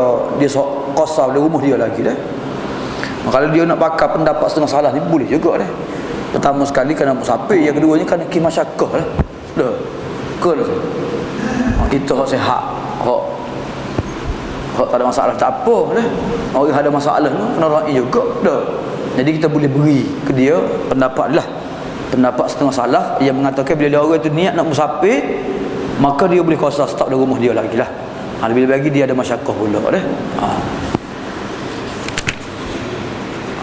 qasar di rumah dia lagi dah? Kalau dia nak pakai pendapat setengah salah ni boleh juga dah. Pertama sekali kerana musafir, yang keduanya kerana kimasyakah lah. Dah. Ke dah. Kita hak sihat. Hak tak ada masalah tak apa dah. Orang ada masalah tu kena raih juga dah. Jadi kita boleh beri ke dia pendapat lah. Pendapat setengah salaf yang mengatakan bila orang tu niat nak musafir, maka dia boleh qasar stop dari rumah dia lagi lah. Lebih lagi dia ada masyarakat pula dah.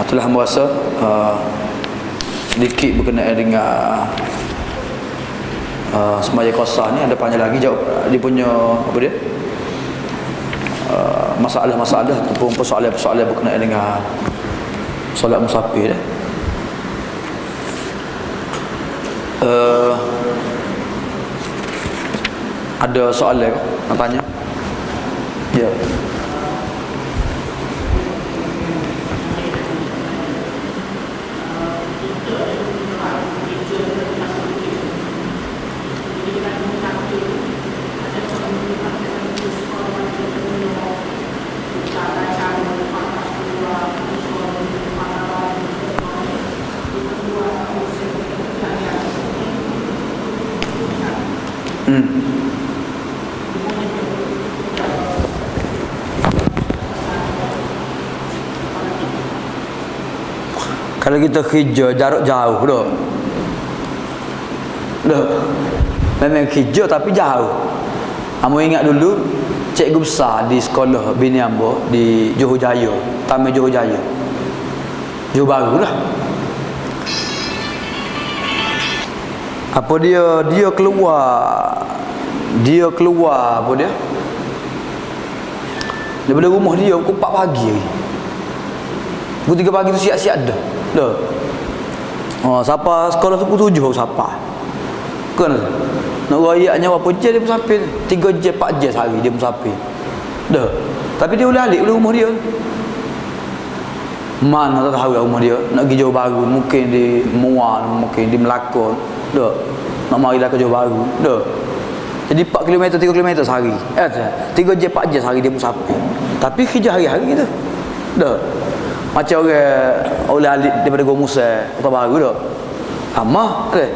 Itulah hamba rasa sedikit berkenaan dengan sembahyang qasar ni. Ada panjang lagi jawab dia punya apa dia? Masalah-masalah ataupun persoalan-persoalan berkenaan dengan solat musafir dah. Ada soalan ke nak tanya? Ya. Kalau kita hijau jarak jauh dah. Memang hijau tapi jauh. Kamu ingat dulu cikgu besar di sekolah Bini Ambo di Johor Jaya, Taman Johor Jaya. Johor Bahru lah. Apa dia keluar apa dia? Daripada rumah dia pukul 4 pagi lagi. Pukul 3 pagi tu siap-siap dah. Siapa sekolah tu pukul 7 siapa. Kan nak royaknya berapa je dia musafir? 3 je 4 je sehari dia musafir. Dah. Tapi dia boleh alik boleh rumah dia. Mana tak tahu rumah dia. Nak pergi Johor Bahru, mungkin di Muar, mungkin di Melaka. Dah. Nak mari lah ke Johor Bahru. Dah. Jadi 4 km 3 km sehari. 3 je 4 je sehari dia musafir. Tapi kerja hari-hari gitu. Dah. Macam orang oleh alik daripada Gua Musa Kota Baru dah. Amah deh.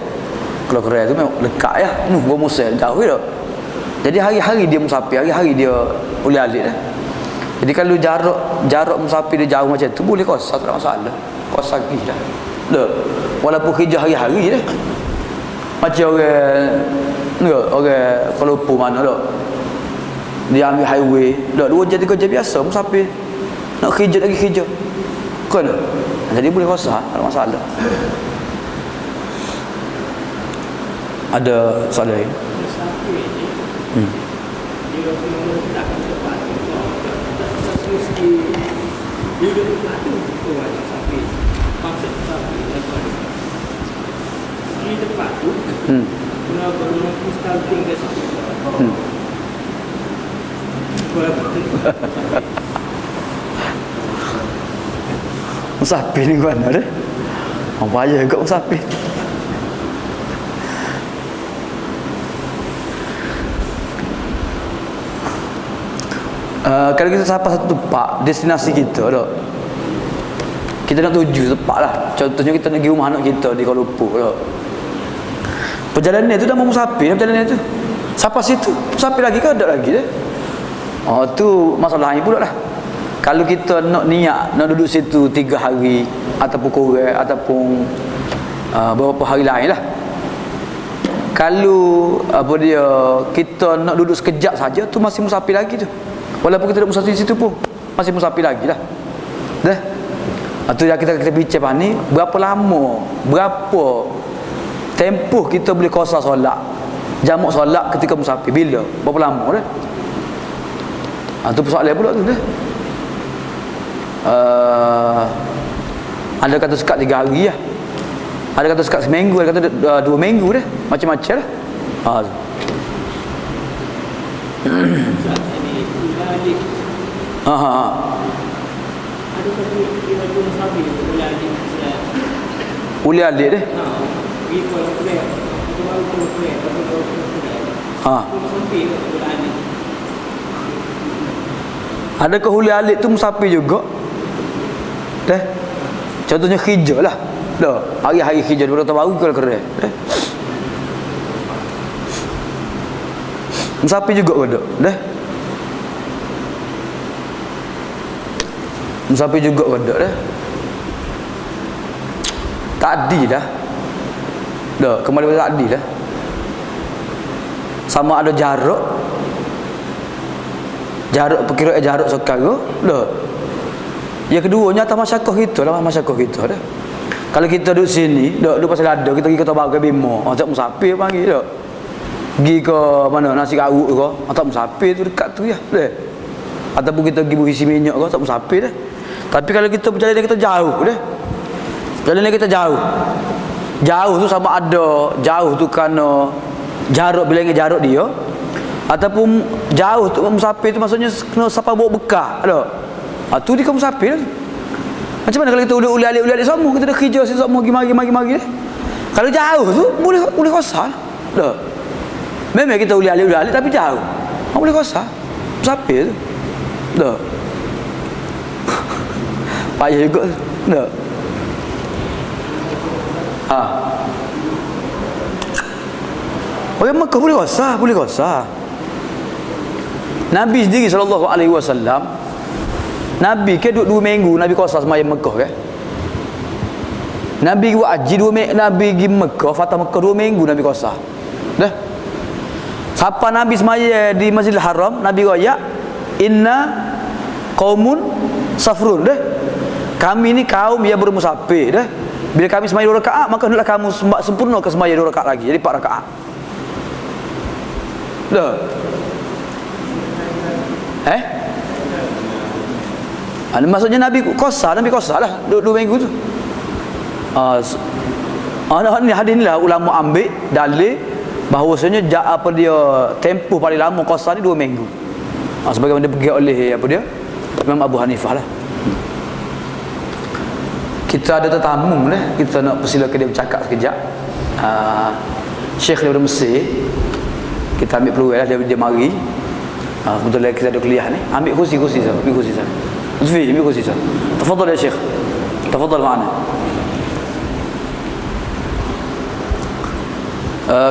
Kalau Kerai tu memang dekat ya. Gua Musa jauh dah. Jadi hari-hari dia musafir, hari-hari dia oleh alik dah. Jadi kalau jarak musafir dia jauh macam tu boleh kos, tak ada masalah. Kos lagi dah. Dah. Walaupun kerja hari-hari dah. Macam orang Kuala Lumpur mana dah. Dia ambil highway, dah 2 jam 3 jam biasa musafir. Nak kerja lagi kerja. Kan? Jadi boleh kosah, tak ada masalah. Ada soalan lain? Dia tak cepat. Mesti dia tempat tu sapi. Maksud sapi lepas. Di tempat tu. Guna stalking ke sapi. Musafir ni mana dah? Apa aja juga musafir. Kalau kita sampai satu tempat, destinasi kita dah. Kita nak tuju tempat lah. Contohnya kita nak pergi rumah anak kita di Kuala Lumpur dah. Perjalanan tu dah mau musafir perjalanan tu. Sampai situ, musafir lagi ke ada lagi dah. Oh tu masalah ni pula lah. Kalau kita nak niat nak duduk situ 3 hari ataupun kurang ataupun beberapa hari lain lah. Kalau apa dia kita nak duduk sekejap saja tu masih musafir lagi tu. Walaupun kita duduk musafir di situ pun masih musafir lagi lah. Dah. Itu yang kita bincang ni berapa lama, berapa tempoh kita boleh qasar solat. Jamak solat ketika musafir bila? Berapa lama dah? Tu persoalan pula tu dah. Ada kata sekat 3 hari lah. Ada kata sekat seminggu, ada kata 2 minggu dah. Macam-macam lah. Uli alik deh. Adakah huli alik tu musafir juga? Dah. Contohnya hijau lah. Dah. Hari-hari hijau daripada Kota Baru ke Kerai. Dah. Musafir juga ke tak? Dah. Musafir juga ke tak? Dah. Tadi dah. Dah. Kembali pada tadi dah. Sama ada jarak perkiraan jarak sekarang dah. Yang keduanya atas masyarakat kita lah, masyarakat kita dah. Kalau kita duduk sini, duduk pasal ada, kita pergi Kota Baru ke Bima, tak musafir panggil dah. Pergi ke mana nasi garuk ke, tak musafir tu dekat tu ya. Dah. Ataupun kita pergi berisi minyak ke, tak musafir dah. Tapi kalau kita berjalan kita jauh dah. Perjalanan kita jauh. Jauh tu sama ada jauh tu kerana jarak bilangan jarak dia. Ataupun jauh tu musafir tu maksudnya kena sampai bawa bekal ada. Tu dia musafir. Macam mana kalau kita uli-alik semua kita dah kerja semua mari. Kalau jauh tu boleh kosar. Dah. Memang kita uli-alik tapi jauh. Boleh kosar. Musafir tu. Dah. Payah juga. Dah. Orang Mekah boleh kosar. Nabi sendiri SAW Nabi ke duduk 2 minggu Nabi qasar semayang Mekah ke? Nabi buat haji 2 minggu, Nabi pergi Mekah, Fatah Mekah 2 minggu Nabi qasar. Dah. Siapa Nabi semayang di Masjidil Haram, Nabi royak inna qaumun safrun dah. Kami ni kaum yang bermusafir dah. Bila kami semayang 2 rakaat, maka hendaklah kamu sempurna ke semayang 2 rakaat lagi. Jadi 4 rakaat. Dah. Maksudnya Nabi qasar lah 2 minggu tu. Ni hadis ni lah ulama ambil dalil bahawasanya apa dia tempoh paling lama qasar ni 2 minggu. Sebagaimana dipegang oleh apa dia? Imam Abu Hanifah lah. Kita ada tetamu lah, kita nak persilakan dia bercakap sekejap. Syekh daripada Mesir, kita ambil peluang lah, dia mari. Kebetulan kita ada kuliah ni. Ambil kursi sana, ambil kursi sana. Lutfi, ambil kursi sana. Tafadhal ya Syekh. Tafadhal ma'ana.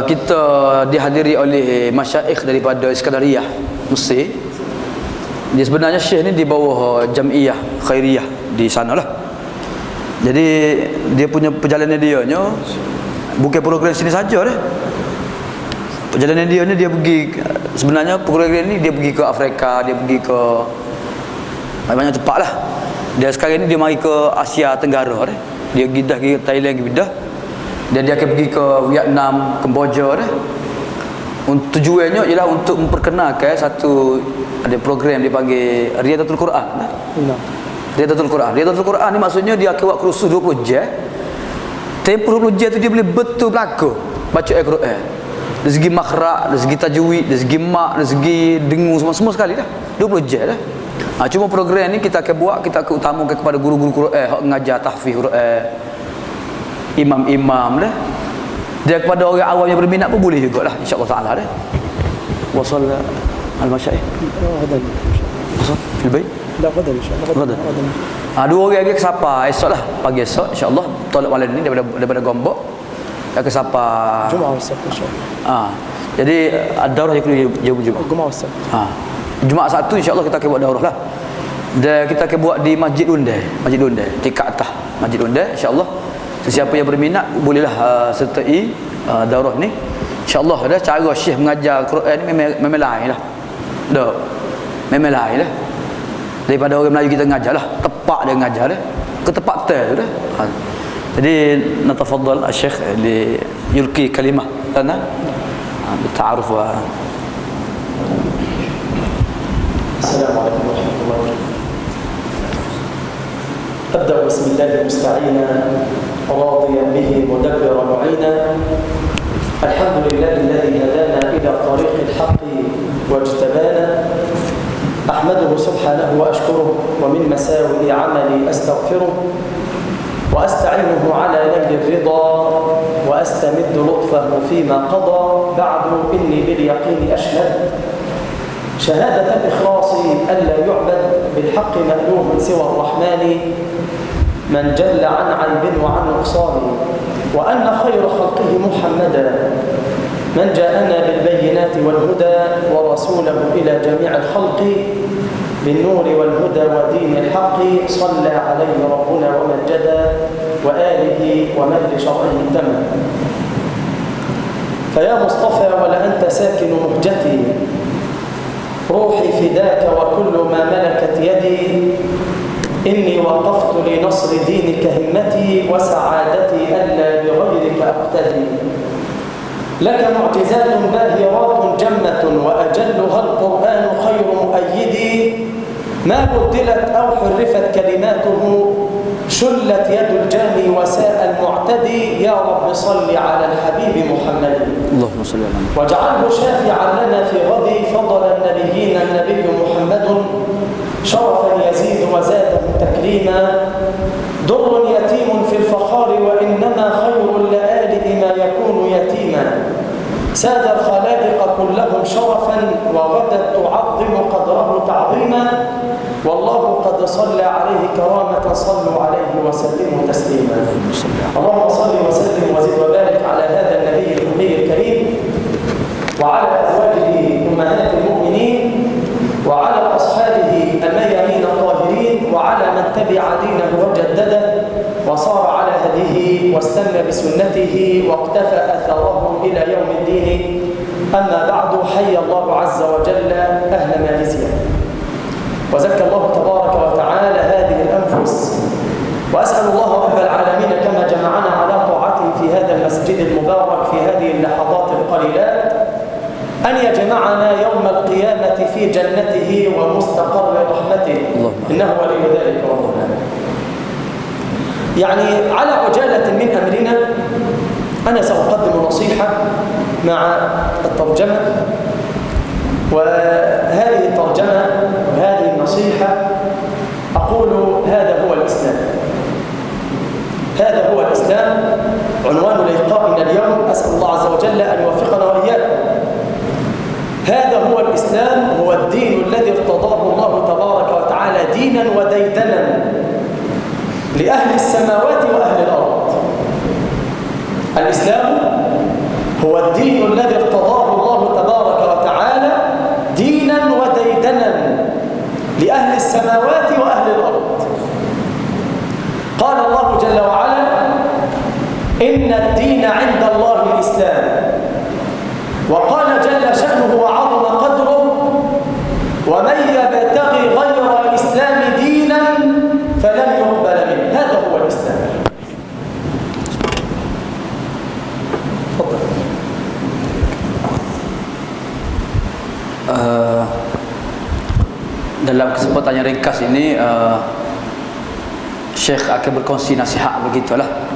Kita dihadiri oleh masyaikh daripada Iskandariyah Mesir. Dia sebenarnya Syekh ni di bawah Jam'iyah Khairiyah di sana lah. Jadi dia punya perjalanan dia bukan program sini saja dah. Perjalanan dia ni dia pergi, sebenarnya program ni dia pergi ke Afrika, dia pergi ke banyak tempat lah. Dia sekarang ni dia mari ke Asia Tenggara dah. Dia pergi dah ke Thailand, pergi dah. Dan dia akan pergi ke Vietnam, Kemboja dah. Tujuannya ialah untuk memperkenalkan satu, ada program dia panggil Riyadatul Quran dah. Riyadatul Quran. Riyadatul Quran ni maksudnya dia akan buat kursus 20 jam. Tempoh 20 jam tu dia boleh betul belaka baca Al-Quran. Dari segi makhraj, dari segi tajwid, dari segi mak, dari segi dengung, semua sekali dah. 20 jam dah. Cuma program ni kita akan buat, kita akan utamakan kepada guru-guru Quran hak mengajar tahfiz Quran, imam-imam dah. Dia kepada orang awam yang berminat pun boleh jugalah, insya-Allah taala dah. Wa sallallahu al-masyaikh. Wasal fil bait. لا غدا ان شاء الله غدا. Dua orang lagi kesapa esok lah, pagi esok insya-Allah tolak malam ni daripada Gombok akan kesapa Jumaat Sabtu insya-Allah. Jadi daurah yang jauh Jumaat. Jumaat Sabtu. Jumaat Sabtu insya-Allah kita akan buat daurah lah. Dan kita akan buat di Masjid Undai, tingkat atas Masjid Undai insya-Allah. Sesiapa yang berminat bolehlah sertai daurah ni. Insya-Allah dah cara Syekh mengajar Quran ni memang lain lah. Dah. Memang lain lah. Daripada orang Melayu kita mengajar lah, tepat dia mengajar dah. Ke tepat tu dah. Jadi natafadhal Syekh li yulqi kalimah lana بالتعارف السلام عليكم ورحمة الله وبركاته. أبدأ بسم الله مستعينا راضيا به مدبرا معينا. الحمد لله الذي هدانا إلى طريق الحق واجتبانا. أحمده سبحانه وأشكره ومن مساوئ عملي أستغفره وأستعينه على نيل الرضا وأستمد لطفه فيما قضى. بعد إني باليقين أشهد شهادة الإخلاص ألا يعبد بالحق مألوه سوى الرحمن من جل عن عيب وعن نقصان. وأن خير خلقه محمدا من جاءنا بالبينات والهدى ورسوله إلى جميع الخلق بالنور والهدى ودين الحق. صلى عليه ربنا ومجدا وآله ومن لشرعه انتمى. فيا مصطفى ولا أنت ساكن مهجتي روحي فداك وكل ما ملكت يدي. إني وقفت لنصر دينك همتي وسعادتي ألا بغيرك أقتدي. لك معجزات باهرات جمة وأجلها القرآن خير مؤيد. ما بدلت أو حرفت كلماته شلت يد الجاني وساء المعتدي. يا رب صل على الحبيب محمد اللهم صل على محمد واجعله شافعا لنا في غد. فضل النبيين النبي محمد شرفا يزيد وزاده تكريما. در يتيم في الفخار وإنما خير اللآلئ ما يكون يتيما. ساد الخلائق كلهم شرفا وغدت تعظم قدره تعظيما. والله قد صلى عليه كرامة. صلوا عليه وسلموا تسليما. اللهم صل وسلم وزد وبارك على هذا النبي الأمي الكريم وعلى أزواجه أمهات المؤمنين وعلى أصحابه الميامين الطاهرين وعلى من تبع دينه وجدده وصار على هديه واستنى بسنته واقتفى أثرهم إلى يوم الدين. أما بعد حي الله عز وجل أهل ماليزيا وزكى الله تبارك وتعالى هذه الأنفس. وأسأل الله رب العالمين كما جمعنا على طاعته في هذا المسجد المبارك في هذه اللحظات القليلات أن يجمعنا يوم القيامة في جنته ومستقر رحمته إنه ولي ذلك والله. يعني على عجالة من أمرنا أنا سأقدم نصيحة مع الترجمة، وهذه الترجمة وهذه النصيحة أقول هذا هو الإسلام. هذا هو الإسلام عنوان لقائنا اليوم. أسأل الله عز وجل أن يوفقنا وإياكم. هذا هو الإسلام، هو الدين الذي ارتضاه الله تبارك وتعالى دينا وديدنا لأهل السماوات وأهل الأرض. الإسلام هو الدين الذي ارتضاه الله تبارك وتعالى دينا وديدنا لأهل السماوات وأهل الأرض. قال الله جل وعلا: إن الدين عند الله الإسلام. وقال جل شأنه وعظم قدره: ومن يبتغي غير الإسلام دينا فلن يقبل منه. هذا هو الإسلام. Dalam kesempatan yang ringkas ini Syekh akan berkongsi nasihat begitulah.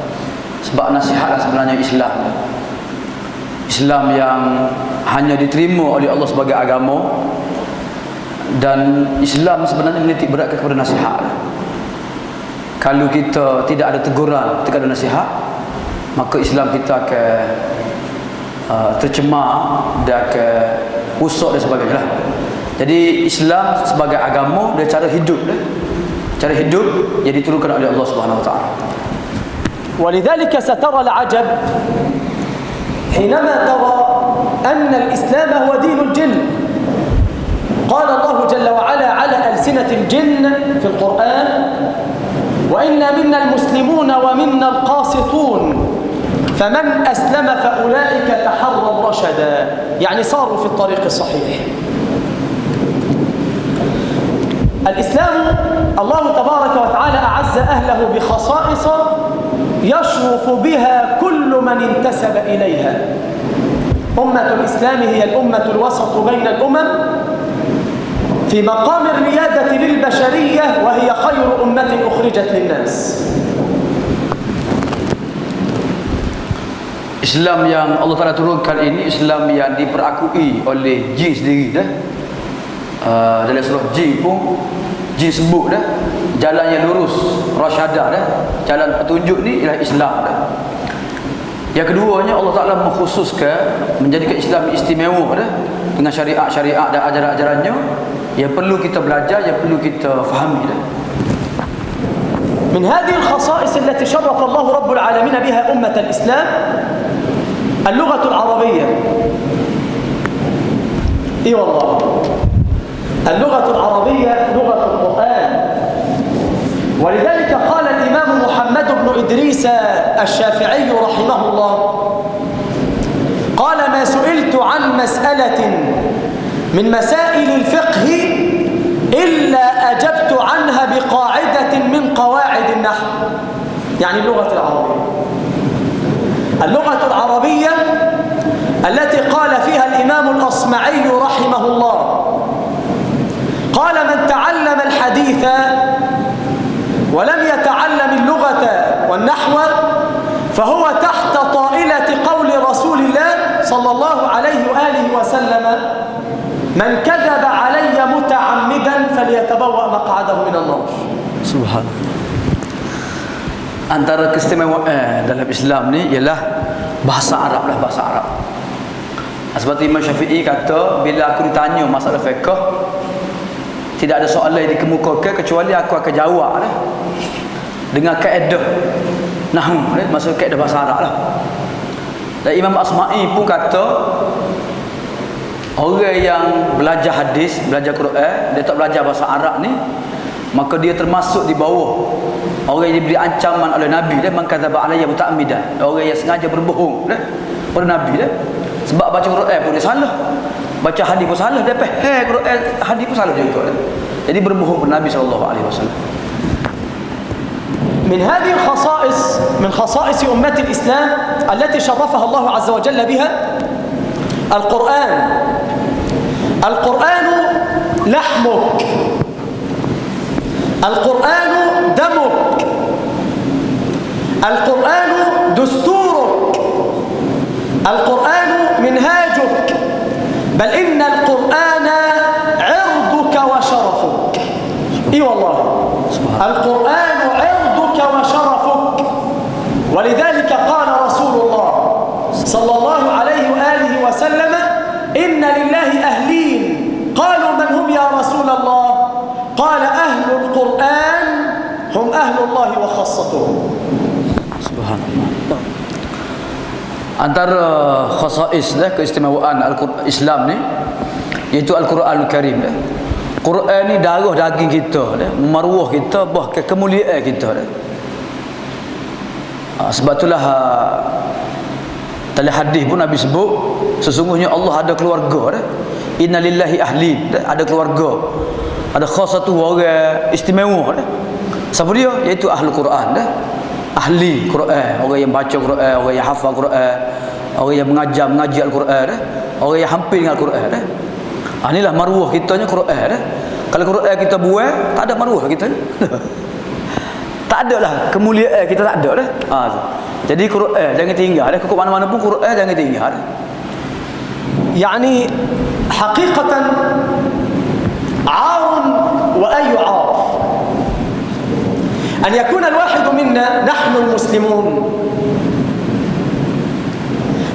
Sebab nasihatlah sebenarnya Islam. Islam yang hanya diterima oleh Allah sebagai agama, dan Islam sebenarnya menitik beratkan kepada nasihat. Kalau kita tidak ada teguran, tidak ada nasihat, maka Islam kita akan tercemar dan akan rusak dan sebagainya. Jadi Islam sebagai agama dia cara hidup, cara hidup yang diturunkan oleh Allah Subhanahu wa taala. ولذلك سترى العجب حينما ترى أن الإسلام هو دين الجن. قال الله جل وعلا على ألسنة الجن في القرآن: وإنا منا المسلمون ومنا القاسطون فمن أسلم فأولئك تحروا رشدا، يعني صاروا في الطريق الصحيح. الإسلام الله تبارك وتعالى أعز أهله بخصائص يشرف بها كل من انتسب إليها. أمة الإسلام هي الأمة الوسط بين الأمم في مقام الريادة للبشرية، وهي خير أمة أخرجت للناس. Islam yang Allah Ta'ala turunkan ini Islam yang diperakui oleh jin sendiri dah. Dalam surah jin pun jin sebut dah jalan yang lurus, rasyadah dah, jalan petunjuk ni ialah Islam dah. Yang keduanya Allah Ta'ala mengkhususkan menjadikan Islam istimewa dah, dengan syariat-syariat dan ajaran-ajarannya yang perlu kita belajar, yang perlu kita fahami dah. من هذه الخصائص التي شرف الله رب العالمين بها أمة الإسلام اللغة العربية. إي والله، اللغة العربية لغة القرآن. ولذلك قال الإمام محمد بن إدريس الشافعي رحمه الله: قال: ما سئلت عن مسألة من مسائل الفقه إلا أجبت عنها بقاعدة من قواعد النحو. يعني اللغة العربية، اللغة العربية التي قال فيها الإمام الأصمعي رحمه الله: قال: من تعلم الحديث ولم يتعلم اللغة والنحو فهو تحت طائلة قول رسول الله صلى الله عليه وآله وسلم: من كذب علي متعمدا فليتبوأ مقعده من النار. Subhanallah. Antara keistimewaan dalam Islam ni ialah bahasa Arab lah, bahasa Arab. Seperti Imam Syafi'i kata, bila aku ditanya masalah fiqh, tidak ada soalan yang dikemukakan kecuali aku akan jawab lah dengan kaedah nahwu, maksud kaedah bahasa Arab lah. Dan Imam Asma'i pun kata, orang yang belajar hadis, belajar Quran, dia tak belajar bahasa Arab ni, maka dia termasuk di bawah orang yang diberi ancaman oleh Nabi dia, man kadzaba alayya muta'ammidan, orang yang sengaja berbohong dah pada Nabi dah. Sebab baca Quran pun dia salah, baca hadis pun salah, dia faham Quran hadis pun salah juga dah. Jadi berbohong pada Nabi sallallahu alaihi wasallam. من هذه الخصائص من خصائص أمة الإسلام التي شرفها الله عز وجل بها القرآن. القرآن لحمك، القرآن دمك، القرآن دستورك، القرآن منهاجك، بل إن القرآن عرضك وشرفك. إي والله، القرآن عرضك وشرفك. ولذلك قال رسول الله صلى الله عليه وآله وسلم: إن لله أهلين. قالوا: من هم يا رسول الله؟ قال: أهل القرآن هم أهل الله وخاصته. Subhanallah. Antara khasais keistimewaan Islam ni iaitu Al-Quranul Karim. Quran ni darah daging kita, maruah kita, bahkan kemuliaan kita. Sebab itulah dalam hadis pun Nabi sebut sesungguhnya Allah ada keluarga. Inna lillahi ahlin, ada keluarga, ada khas satu orang istimewa. Siapa dia? Iaitu ahli Quran. Ahli Quran, orang yang baca Quran, orang yang hafal Quran, orang yang mengaji Al-Quran, orang yang hampir dengan Al-Quran. Inilah maruah kitanya Quran. Kalau Quran kita buang, tak ada maruah kita. Tak ada lah kemuliaan kita, tak ada dah. Jadi Quran jangan tinggal. Ke mana-mana pun Quran jangan tinggal. يعني حقيقة عار وأي عار أن يكون الواحد منا نحن المسلمون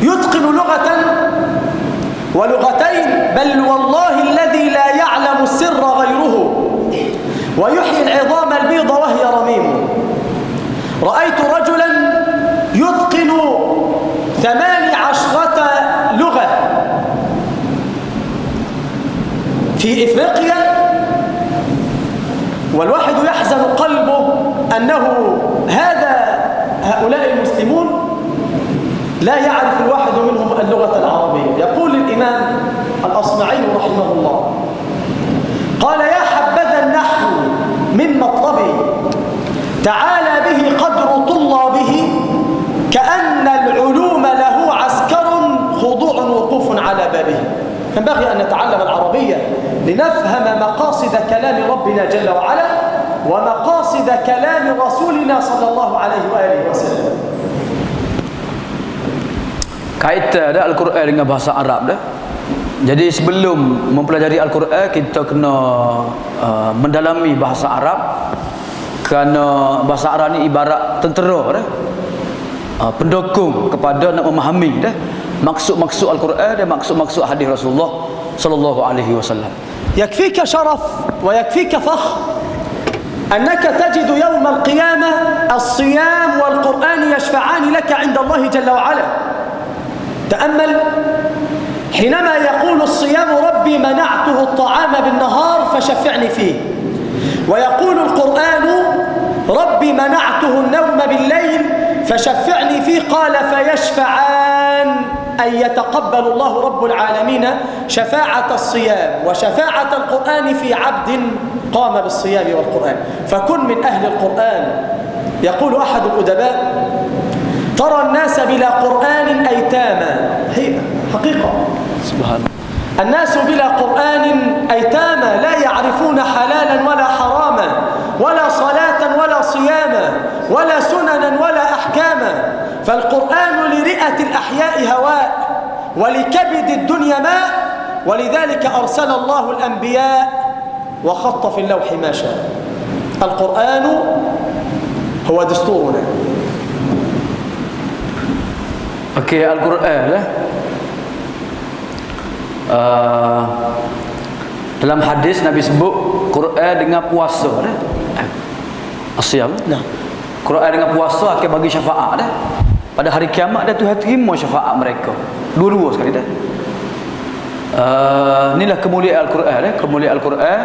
يتقن لغة ولغتين، بل والله الذي لا يعلم السر غيره، ويحيي العظام البيض وهي رميم. رأيت رجلا يتقن 18 لغة في إفريقيا، والواحد يحزن قلبه أنه هؤلاء المسلمون لا يعرف الواحد منهم اللغة العربية. يقول الإمام الأصمعي رحمه الله: قال: يا حبذا النحو من مطلبي، تعالى به قدر طلابه، كأن العلوم له عسكر خضوع وقوف على بابه. ينبغي أن نتعلم العربية لنفهم مقاصد كلام ربنا جل وعلا ومقاصد كلام رسولنا صلى الله عليه وآله وسلم. Kaitan Al-Quran dengan bahasa Arab dah. Jadi sebelum mempelajari Al-Quran, kita kena mendalami bahasa Arab. Kerana bahasa Arab ni ibarat tentera dah. Pendukung kepada nak memahami dah maksud-maksud Al-Quran dan maksud-maksud hadis Rasulullah sallallahu alaihi wasallam. يكفيك شرف ويكفيك فخر أنك تجد يوم القيامة الصيام والقرآن يشفعان لك عند الله جل وعلا. تأمل حينما يقول الصيام: ربي منعته الطعام بالنهار فشفعني فيه، ويقول القرآن: ربي منعته النوم بالليل فشفعني فيه. قال: فيشفعان، أن يتقبل الله رب العالمين شفاعة الصيام وشفاعة القرآن في عبد قام بالصيام والقرآن. فكن من أهل القرآن. يقول أحد الأدباء: ترى الناس بلا قرآن أيتاما. هي حقيقة، سبحان الله. الناس بلا قرآن أيتاما، لا يعرفون حلالا ولا حراما، ولا صلاة ولا صياما، ولا سننا ولا أحكاما. فالقرآن لرئة الأحياء هواء، ولكبد الدنيا ماء، ولذلك أرسل الله الأنبياء وخط في اللوح ما شاء. القرآن هو دستورنا. Okey, Al-Quran lah. Dalam hadis Nabi sebut Quran dengan puasa dah. Asyam. Nah, Quran dengan puasa akan bagi syafaat dah. Pada hari kiamat dah Tuhan terima syafaat mereka. Dua-dua sekali dah. Inilah kemuliaan Al-Quran dah. Kemuliaan Al-Quran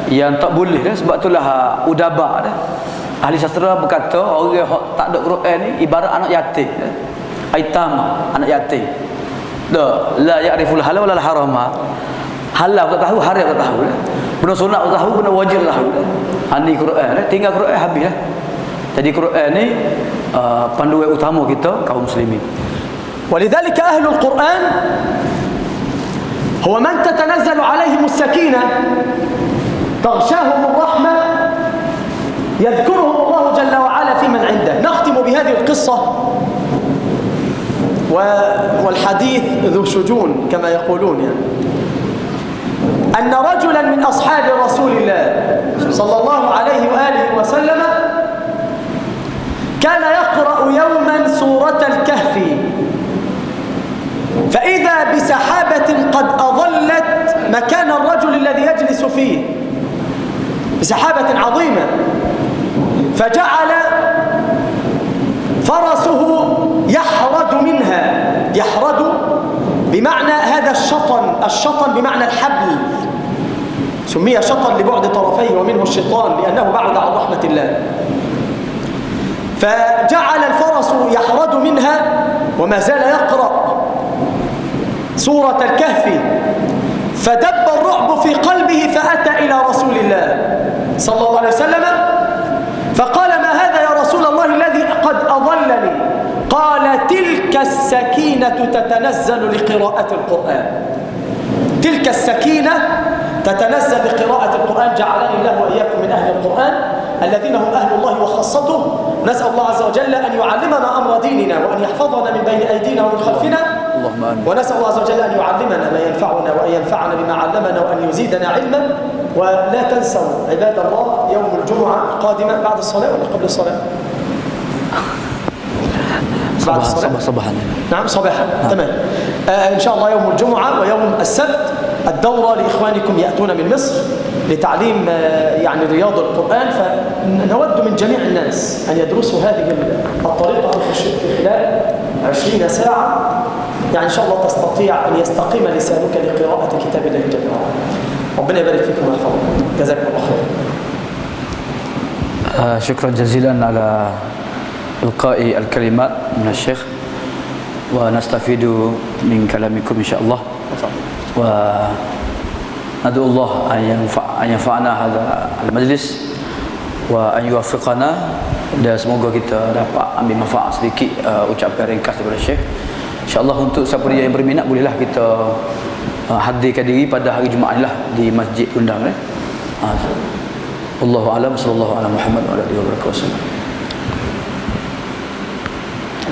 yang tak boleh dah. Sebab itulah udaba dah. Ahli sastra berkata orang yang tak ada Quran ni ibarat anak yatim dah. Aitam, anak yatim. La ya'riful halal wal harama. Halal tak tahu, haram tak tahu. Benda sunat tak tahu, benda wajib tak tahu. Ini Quran, tinggal Quran habis dah. Jadi Quran ni panduan utama kita kaum muslimin. ولذلك أهل القرآن هو من تتنزل عليهم السكينة تغشاهم الرحمة يذكرهم الله جل وعلا في من عنده. نختم بهذه القصة والحديث ذو شجون كما يقولون يعني، أن رجلا من أصحاب رسول الله صلى الله عليه وآله وسلم كان يقرأ يوما سورة الكهف، فإذا بسحابة قد أظلت مكان الرجل الذي يجلس فيه، بسحابة عظيمة، فجعل فرسه يحرد منها. يحرد بمعنى هذا الشطن بمعنى الحبل، سمي شطن لبعد طرفيه ومنه الشيطان لأنه بعد عن رحمة الله. فجعل الفرس يحرد منها وما زال يقرأ سورة الكهف، فدب الرعب في قلبه فأتى إلى رسول الله صلى الله عليه وسلم فقال: ما هذا يا رسول الله الذي قد أضلني؟ قال: تلك السكينة تتنزل لقراءة القرآن. تلك السكينة تتنزل لقراءة القرآن. جعلني الله وإياكم من أهل القرآن الذين هم أهل الله وخاصته. نسأل الله عز وجل أن يعلمنا أمر ديننا وأن يحفظنا من بين أيدينا ومن خلفنا، ونسأل الله عز وجل أن يعلمنا ما ينفعنا وأن ينفعنا بما علمنا وأن يزيدنا علما. ولا تنسوا عباد الله يوم الجمعة القادمة بعد الصلاة ولا قبل الصلاة؟ صباحا. نعم صباحا. تمام. إن شاء الله يوم الجمعة ويوم السبت الدورة لإخوانكم يأتون من مصر لتعليم يعني رياض القرآن، فنود من جميع الناس أن يدرسوا هذه الطريقة في خلال 20 ساعة. يعني إن شاء الله تستطيع أن يستقيم لسانك لقراءة كتاب الله جل وعلا. ربنا يبارك فيكم ويحفظكم. جزاكم الله خير. شكرا جزيلا على إلقاء الكلمات من الشيخ، ونستفيد من كلامكم إن شاء الله، وندعو الله أن ينفعنا هذا المجلس وأن يوفقنا, dan semoga kita dapat ambil manfaat sedikit ucapan ringkas daripada Syekh. InsyaAllah untuk siapa dia yang berminat, bolehlah kita hadirkan diri pada hari Jumaat lah di Masjid Undang. Wallahu a'lam, sallallahu ala Muhammad wa alihi wa barakatuh.